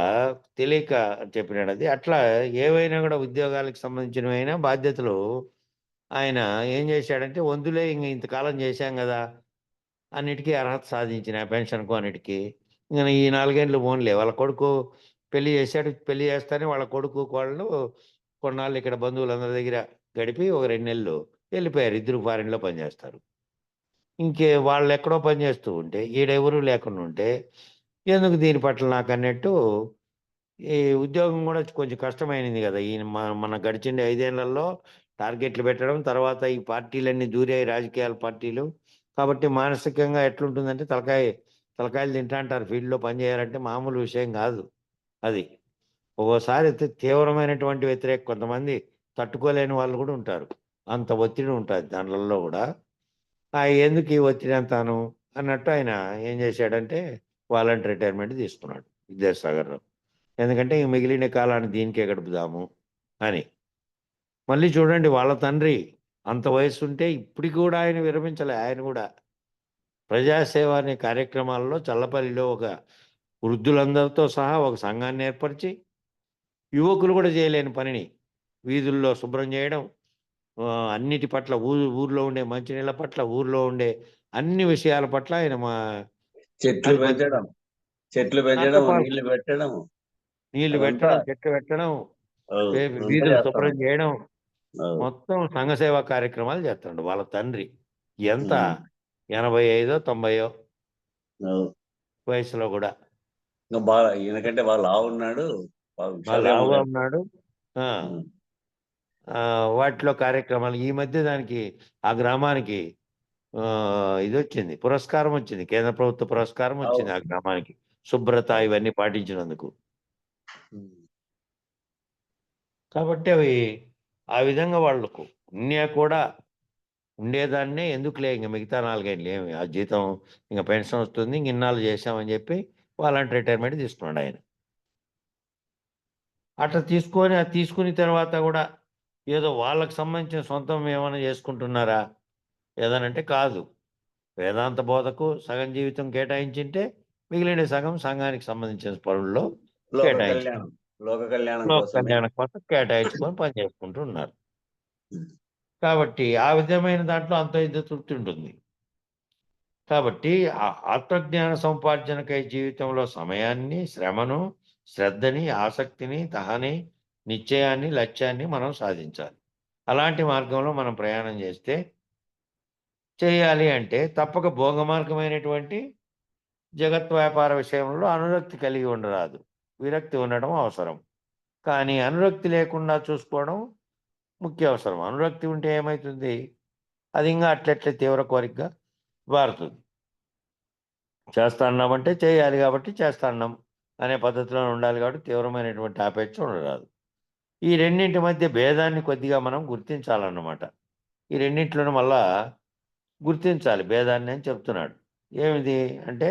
తెలియక చెప్పినాడు అది. అట్లా ఏవైనా కూడా ఉద్యోగాలకు సంబంధించినవైనా బాధ్యతలు ఆయన ఏం చేశాడంటే, వంతులే ఇంతకాలం చేశాం గదా! అన్నిటికీ అర్హత సాధించిన పెన్షన్‌కు అన్నిటికి. ఇంగ ఈ 4 ఏండ్లు పోనీలే. వాళ్ళ కొడుకు పెళ్లి చేశాడు. పెళ్లి చేస్తానే వాళ్ళ కొడుకు, కోడలు కొన్నాళ్ళు ఇక్కడ బంధువులందరి దగ్గర గడిపి ఒక 2 నెలలు ఎళ్ళిపోయారు. ఇద్దరు ఫారిన్‌లో పనిచేస్తారు. వాళ్ళెక్కడో పని చేస్తూ ఉంటే, ఈడెవరు లేకుండా ఉంటే, ఎందుకు దీని పట్ల నాకన్నట్టు ఈ ఉద్యోగం గూడా కొంచెం కష్టమైనది గదా! ఈయన మన గడిచిన 5 ఏళ్లలో టార్గెట్లు పెట్టడం, తర్వాత ఈ పార్టీలన్నీ దూరాయి రాజకీయాల పార్టీలు. కాబట్టి మానసికంగా ఎట్లుంటుందంటే తలకాయలు తింటా అంటారు. ఫీల్డ్‌లో పని చేయాలంటే మామూలు విషయం గాదు అది. ఒక్కోసారి తీవ్రమైనటువంటి కొంతమంది తట్టుకోలేని వాళ్ళు గూడా ఉంటారు. అంత ఒత్తిడి ఉంటది దాంట్లల్లో గూడా. ఎందుకు ఈ ఒత్తిడంతాను అన్నట్టు ఆయన ఏం చేశాడంటే, వాలంటరీ రిటైర్మెంట్ తీసుకున్నాడు విద్యాసాగర్‌రావు. ఎందుకంటే ఈ మిగిలిన కాలాన్ని దీనికే గడుపుదాము అని. మళ్ళీ చూడండి వాళ్ళ తండ్రి అంత వయస్సుంటే ఇప్పటికి కూడా ఆయన విరమించలే. ఆయన గూడా ప్రజాసేవ అనే కార్యక్రమాల్లో చల్లపల్లిలో ఒక వృద్ధులందరితో సహా ఒక సంఘాన్ని ఏర్పరిచి, యువకులు కూడా చేయలేని పనిని వీధుల్లో శుభ్రం చేయడం, అన్నిటి పట్ల ఊర్లో ఉండే మంచినీళ్ళ పట్ల, ఊర్లో ఉండే అన్ని విషయాల పట్ల ఆయన చెట్లు అధిపతి పెంచడం, దాంట్లో నీళ్లు పెట్టడం నీళ్లు అదంతా పెట్టడం, చెట్లు పెట్టడం, అంతా వీధులు చేస్తాడు. శుభ్రం చేయడం, అవును. మొత్తం సంఘ సేవా కార్యక్రమాలు చేస్తున్నాడు వాళ్ళ తండ్రి. ఎంత హ్మ్. 85 90 అవును. వయసులో గూడా. ఇంకా బాగా ఈయనకంటే బాగా లావున్నాడు. బాగా లావుగా విశాలంగా ఉన్నాడు. ఆ! హ్మ్. వాటిలో కార్యక్రమాలు ఈ మధ్య దానికి ఆ గ్రామానికి ఇదొచ్చింది. పురస్కారం వచ్చింది. కేంద్ర ప్రభుత్వ పురస్కారం వచ్చింది అవును. ఆ గ్రామానికి. శుభ్రత అవును. ఇవన్నీ పాటించినందుకు. హ్మ్. కాబట్టి అవి ఆ విధంగా వాళ్ళకు ఉన్నా కూడా ఉండేదాన్నే ఎందుకులే ఇంక మిగతా 4 ఏండ్లు ఏమి ఆ జీతం ఇంక పెన్షన్ వస్తుంది. ఇంక ఇన్నాళ్ళు చేశామని చెప్పి వాలంటరీ రిటైర్మెంట్ తీసుకున్నాడాయన. అట్లా తీసుకొని అది తీసుకున్న తర్వాత గూడా ఏదో వాళ్ళకి సంబంధించిన సొంతం ఏమన్నా చేసుకుంటున్నారా? ఏదనంటే కాదు. వేదాంత బోధకు సగం జీవితం కేటాయించింటే, మిగిలిన సగం సంఘానికి సంబంధించిన పనుల్లో లోక కళ్యాణం. కేటాయించుకున్నారు. లోక కళ్యాణం లోక కోసమే. కళ్యాణం కోసం కేటాయించుకొని పని చేసుకుంటూ ఉన్నారు. హ్మ్. కాబట్టి ఆ విధమైన దాంట్లో అంతో ఇంతో తృప్తి ఉంటుంది. కాబట్టి ఆత్మజ్ఞాన సముపార్జనకై జీవితంలో సమయాన్ని, శ్రమను, శ్రద్ధని, ఆసక్తిని, తహని, నిశ్చయాన్ని, లక్ష్యాన్ని మనం సాధించాలి. అలాంటి మార్గంలో మనం ప్రయాణం చేయాలి అంటే తప్పక భోగమార్గమైనటువంటి జగత్ వ్యాపార విషయంలో అనురక్తి కలిగి ఉండరాదు. విరక్తి ఉండడం అవసరం. కానీ అనురక్తి లేకుండా చూసుకోవడం ముఖ్య అవసరం. అనురక్తి ఉంటే ఏమైతుంది? అది ఇంగా అట్లట్లే తీవ్ర కోరికగా మారుతుంది. చేస్తాన్నామంటే చేయాలి కాబట్టి చేస్తాన్నాం అనే పద్ధతిలోనే ఉండాలి కాబట్టి తీవ్రమైనటువంటి ఆపేక్ష ఉండరాదు. ఈ రెండింటి మధ్య భేదాన్ని కొద్దిగా మనం గుర్తించాలన్నమాట. ఈ రెండిట్లోను మళ్ళా గుర్తించాలి భేదాన్ని అని చెప్తున్నాడు. ఏమిది అంటే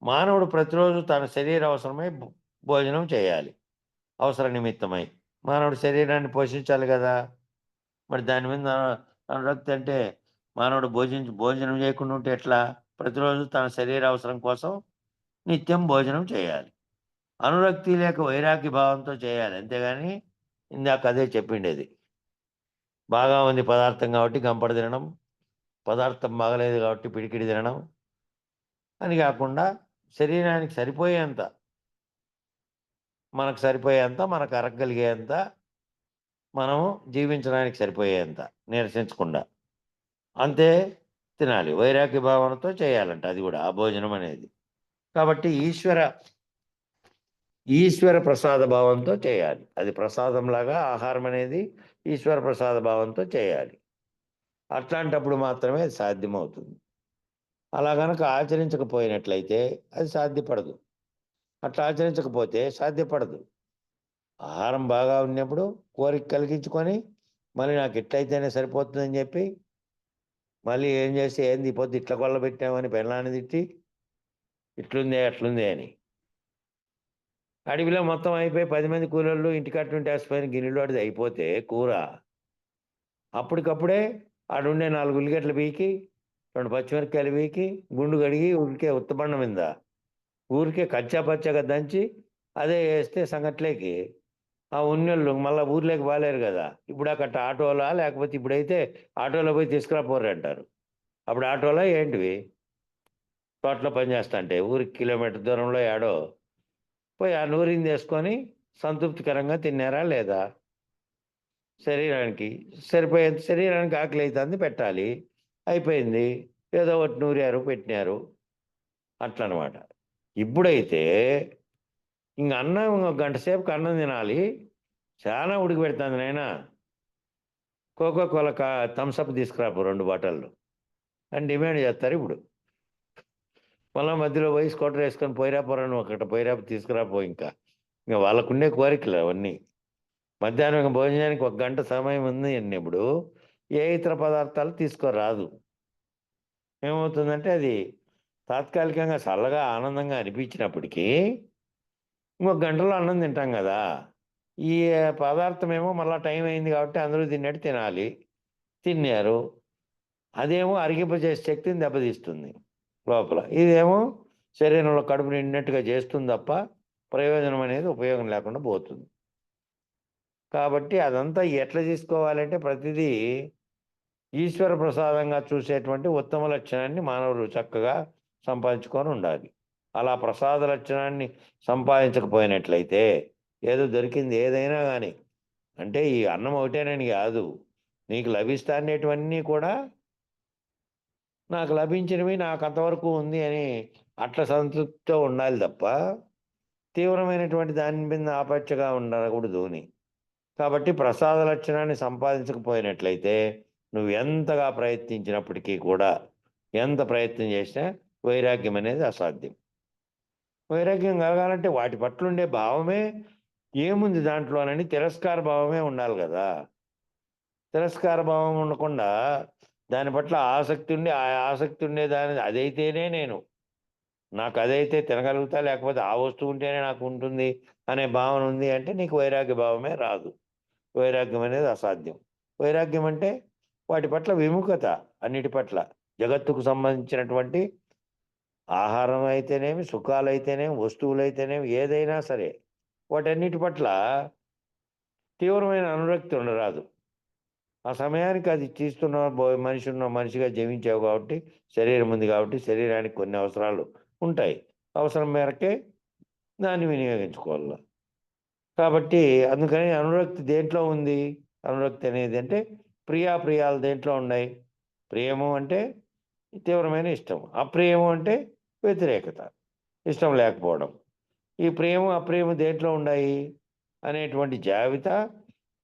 మానవుడు ప్రతిరోజు తన శరీర అవసరమై భోజనం చేయాలి. అవసర నిమిత్తమై. మానవుడు శరీరాన్ని పోషించాలి గదా! మరి దాని మీద అనురక్తి అంటే మానవుడు భోజనం చేయకుండా ఉంటే ఎట్లా? ప్రతిరోజు తన శరీర అవసరం కోసం నిత్యం భోజనం చేయాలి. అనురక్తి లేక వైరాగ్య భావంతో చేయాలి. అంతేగాని ఇందాక అదే చెప్పిండేది. బాగా ఉంది పదార్థం కాబట్టి గంపడ తినడం, పదార్థం బాగలేదు కాబట్టి పిడికిడి తినడం అని గాకుండా శరీరానికి సరిపోయేంత, మనకు అరగగలిగేంత, మనము జీవించడానికి సరిపోయేంత నీరసించకుండా. అంతే తినాలి. వైరాగ్య భావనతో చేయాలంట అది గూడా. ఆ భోజనం అనేది. కాబట్టి ఈశ్వర ప్రసాద భావంతో చేయాలి. అది ప్రసాదంలాగా ఆహారం అనేది ఈశ్వర ప్రసాద భావంతో చేయాలి. అట్లాంటప్పుడు మాత్రమే అది సాధ్యమవుతుంది. అలా గనక ఆచరించకపోయినట్లయితే అది సాధ్యపడదు. అట్లా ఆచరించకపోతే సాధ్యపడదు. ఆహారం బాగా ఉన్నప్పుడు కోరిక కలిగించుకొని, మళ్ళీ నాకు ఇట్లయితేనే సరిపోతుందని జెప్పి, మళ్ళీ ఏం చేసి ఏంది ఈ పొద్దు ఇట్ల కొల్లబెట్టావని పెళ్ళాన్ని తిట్టి, ఇట్లుందే, అట్లుందే అని. అడవిలో మొత్తం అయిపోయి 10 మంది కూలోళ్ళు ఇంటికట్టుంటే ఏసిపోయిన గిన్నెలోటిది అయిపోతే కూర, అప్పటికప్పుడే ఆడుండే 4 ఉల్లిగడ్డలు పీకి, 2 పచ్చిమిరపకాయలు పీకి, గుండు కడిగి ఊరికే ఉత్తబండ మీద ఊరికే కచ్చా పచ్చాగా దంచి అదే వేస్తే సంగట్లేకి ఆ ఉన్నోళ్ళు మళ్ళీ ఊర్లోకి బాలేరు కదా. ఇప్పుడు అక్కడ ఆటోలా, లేకపోతే ఇప్పుడైతే ఆటోలో పోయి తీసుకురాపోరు అంటారు. అప్పుడు ఆటోలో ఏంటివి తోటలో పని చేస్తా అంటే ఊరికి కిలోమీటర్ దూరంలో ఏడో పోయి ఆ నూరింది వేసుకొని సంతృప్తికరంగా తిన్నారా లేదా, శరీరానికి సరిపోయేంత శరీరానికి ఆకలి అవుతుంది పెట్టాలి, అయిపోయింది, ఏదో ఒకటి నూరారు పెట్టినారు అట్లా అనమాట. ఇప్పుడైతే ఇంక అన్నం ఒక గంట సేపుకి అన్నం తినాలి, చాలా ఉడికి పెడుతుంది నాయనా, కోకో కోలా థమ్స్అప్ తీసుకురాపు 2 బాటిళ్ళు అని డిమాండ్ చేస్తారు. ఇప్పుడు మళ్ళీ మధ్యలో పోయి స్కూటర్ వేసుకొని పోయిరాపోరాను ఒకటి పోయిరాపు తీసుకురాపో. ఇంకా వాళ్ళకుండే కోరికలు అవన్నీ. మధ్యాహ్నం భోజనానికి 1 గంట సమయం ఉంది అండి. ఇప్పుడు ఏ ఇతర పదార్థాలు తీసుకోరాదు. ఏమవుతుందంటే అది తాత్కాలికంగా చల్లగా ఆనందంగా అనిపించినప్పటికీ 1 గంటలో అన్నం తింటాం కదా. ఈ పదార్థం ఏమో మళ్ళీ టైం అయింది కాబట్టి అందరూ తిన్నట్టు తినాలి, తిన్నారు, అదేమో అరిగింపజేసే శక్తిని దెబ్బతీస్తుంది లోపల. ఇదేమో శరీరంలో కడుపు నిండినట్టుగా చేస్తుంది తప్ప ప్రయోజనం అనేది ఉపయోగం లేకుండా పోతుంది. కాబట్టి అదంతా ఎట్లా తీసుకోవాలంటే ప్రతిదీ ఈశ్వర ప్రసాదంగా చూసేటువంటి ఉత్తమ లక్షణాన్ని మానవులు చక్కగా సంపాదించుకొని ఉండాలి. అలా ప్రసాద లక్షణాన్ని సంపాదించకపోయినట్లయితే ఏదో దొరికింది ఏదైనా కానీ, అంటే ఈ అన్నం ఒకటేనని కాదు, నీకు లభిస్తానేటివన్నీ కూడా నాకు లభించినవి నాకు అంతవరకు ఉంది అని అట్లా సంతృప్తితో ఉండాలి తప్ప తీవ్రమైనటువంటి దాని మీద ఆపేక్షగా ఉండకూడదు అని. కాబట్టి ప్రసాద లక్షణాన్ని సంపాదించకపోయినట్లయితే నువ్వు ఎంతగా ప్రయత్నించినప్పటికీ కూడా, ఎంత ప్రయత్నం చేసినా వైరాగ్యం అనేది అసాధ్యం. వైరాగ్యం కలగాలంటే వాటి పట్ల ఉండే భావమే ఏముంది దాంట్లోనని తిరస్కార భావమే ఉండాలి కదా. తిరస్కార భావం ఉండకుండా దాని పట్ల ఆసక్తి ఉండి, ఆ ఆసక్తి ఉండే దాని అదైతేనే నేను, నాకు అదైతే తినగలుగుతా, లేకపోతే ఆ వస్తువు ఉంటేనే నాకు ఉంటుంది అనే భావన ఉంది అంటే నీకు వైరాగ్య భావమే రాదు. వైరాగ్యం అనేది అసాధ్యం. వైరాగ్యం అంటే వాటి పట్ల విముఖత, అన్నిటి పట్ల, జగత్తుకు సంబంధించినటువంటి ఆహారం అయితేనేమి, సుఖాలైతేనేమి, వస్తువులైతేనేమి, ఏదైనా సరే వాటన్నిటి పట్ల తీవ్రమైన అనురక్తి ఉండరాదు. ఆ సమయానికి అది తీస్తున్న మనిషిగా జీవించావు కాబట్టి, శరీరం ఉంది కాబట్టి శరీరానికి కొన్ని అవసరాలు ఉంటాయి, అవసరం మేరకే దాన్ని వినియోగించుకోవాలి. కాబట్టి అందుకని అనురక్తి దేంట్లో ఉంది? అనురక్తి అనేది అంటే ప్రియాప్రియాలు దేంట్లో ఉన్నాయి? ప్రియము అంటే తీవ్రమైన ఇష్టం, అప్రియము అంటే వ్యతిరేకత, ఇష్టం లేకపోవడం. ఈ ప్రియము అప్రియము దేంట్లో ఉన్నాయి అనేటువంటి జాబితా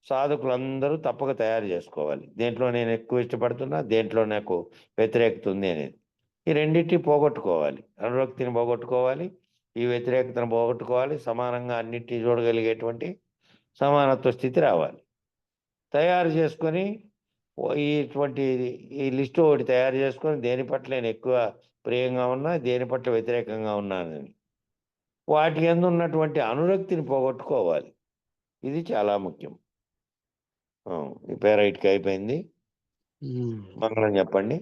సాధకులందరూ తప్పక తయారు చేసుకోవాలి. దేంట్లో నేను ఎక్కువ ఇష్టపడుతున్నా, దేంట్లో నాకు వ్యతిరేకత ఉంది అనేది. ఈ రెండింటిని పోగొట్టుకోవాలి. అనురక్తిని పోగొట్టుకోవాలి, ఈ వ్యతిరేకతను పోగొట్టుకోవాలి, సమానంగా అన్నిటినీ చూడగలిగేటువంటి సమానత్వ స్థితి రావాలి. తయారు చేసుకొని ఇటువంటి ఈ లిస్టు ఒకటి తయారు చేసుకొని దేని పట్ల నేను ఎక్కువ ప్రియంగా ఉన్నా, దేని పట్ల వ్యతిరేకంగా ఉన్నానని వాటి యందు ఉన్నటువంటి అనురక్తిని పోగొట్టుకోవాలి. ఇది చాలా ముఖ్యం. ఈ పేరైట్కి అయిపోయింది. మంగళం చెప్పండి.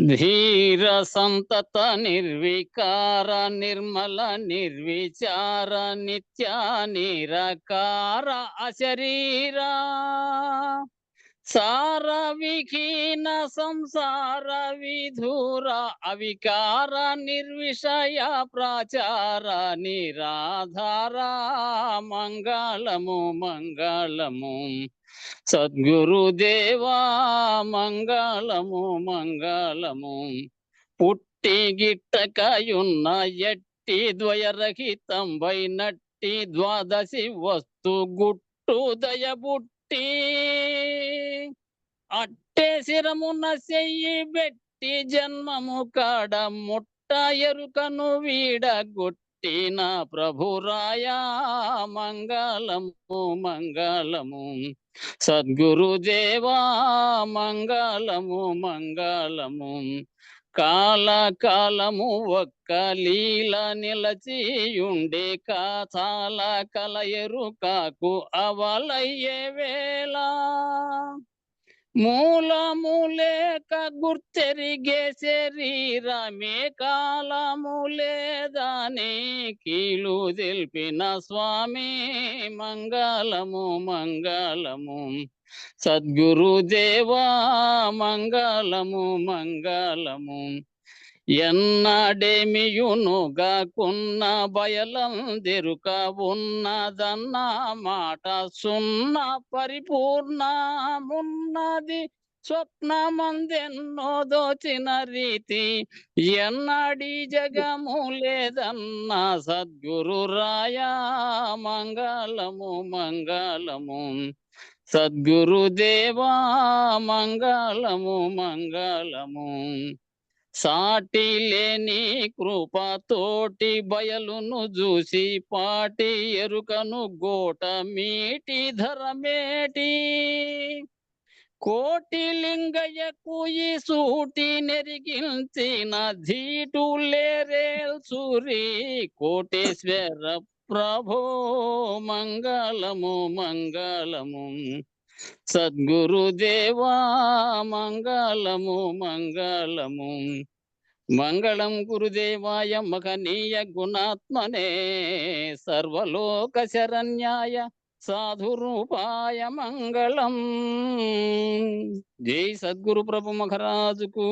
ధీర సంతత నిర్వికార నిర్మల నిర్విచార నిత్య నిరకార అశరీరా సార విహీన సంసార విధూర అవికార నిర్విషయ ప్రాచార నిరాధార మంగళము మంగళము సద్గురుదేవా మంగళము మంగళము పుట్టి గిట్టకయున్న ఎట్టి ద్వయరహితంబైనట్టి ద్వాదశి వస్తు గుట్టు దయబుట్టి అట్టే శిరమున చెయ్యి బెట్టి జన్మము కాడ ముట్ట ఎరుకను వీడగొట్టిన ప్రభురాయా మంగళము మంగళము సద్గురుదేవా మంగళము మంగళము కాలకాలము ఒక్క లీల నిలచియుండే కాచాల కల ఎరుకకు అవలయ్యే వేళ మూలము లేక గుర్తెరిగే శరీరమే కాలము లేదని కీలు తెలిపిన స్వామి మంగళము మంగళము సద్గురుదేవా మంగళము మంగళము ఎన్నడేమియునుగాకున్న బయలందెరుక ఉన్నదన్న మాట సున్న పరిపూర్ణమున్నది స్వప్నమందెన్నో దోచిన రీతి ఎన్నడి జగము లేదన్న సద్గురు రాయ మంగళము మంగళము సద్గురుదేవా మంగళము మంగళము సాటి లేని కృపతోటి బయలును చూసి పాటి ఎరుకను గోట మీటి ధరమేటి కోటి లింగయ్యకు ఈ సూటి నెరిగించిన ధీటు లేరేల్ సూరి కోటేశ్వర ప్రభో మంగళము మంగళము సద్గురుదేవా మంగళము మంగళము మంగళం గురుదేవాయ మహనీయ గుణాత్మనే సర్వలోక శరణ్యాయ సాధురూపాయ మంగళం. జై సద్గురు ప్రభు మహారాజుకు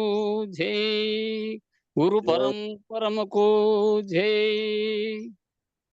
జై, గురు పరంపరముకు జై.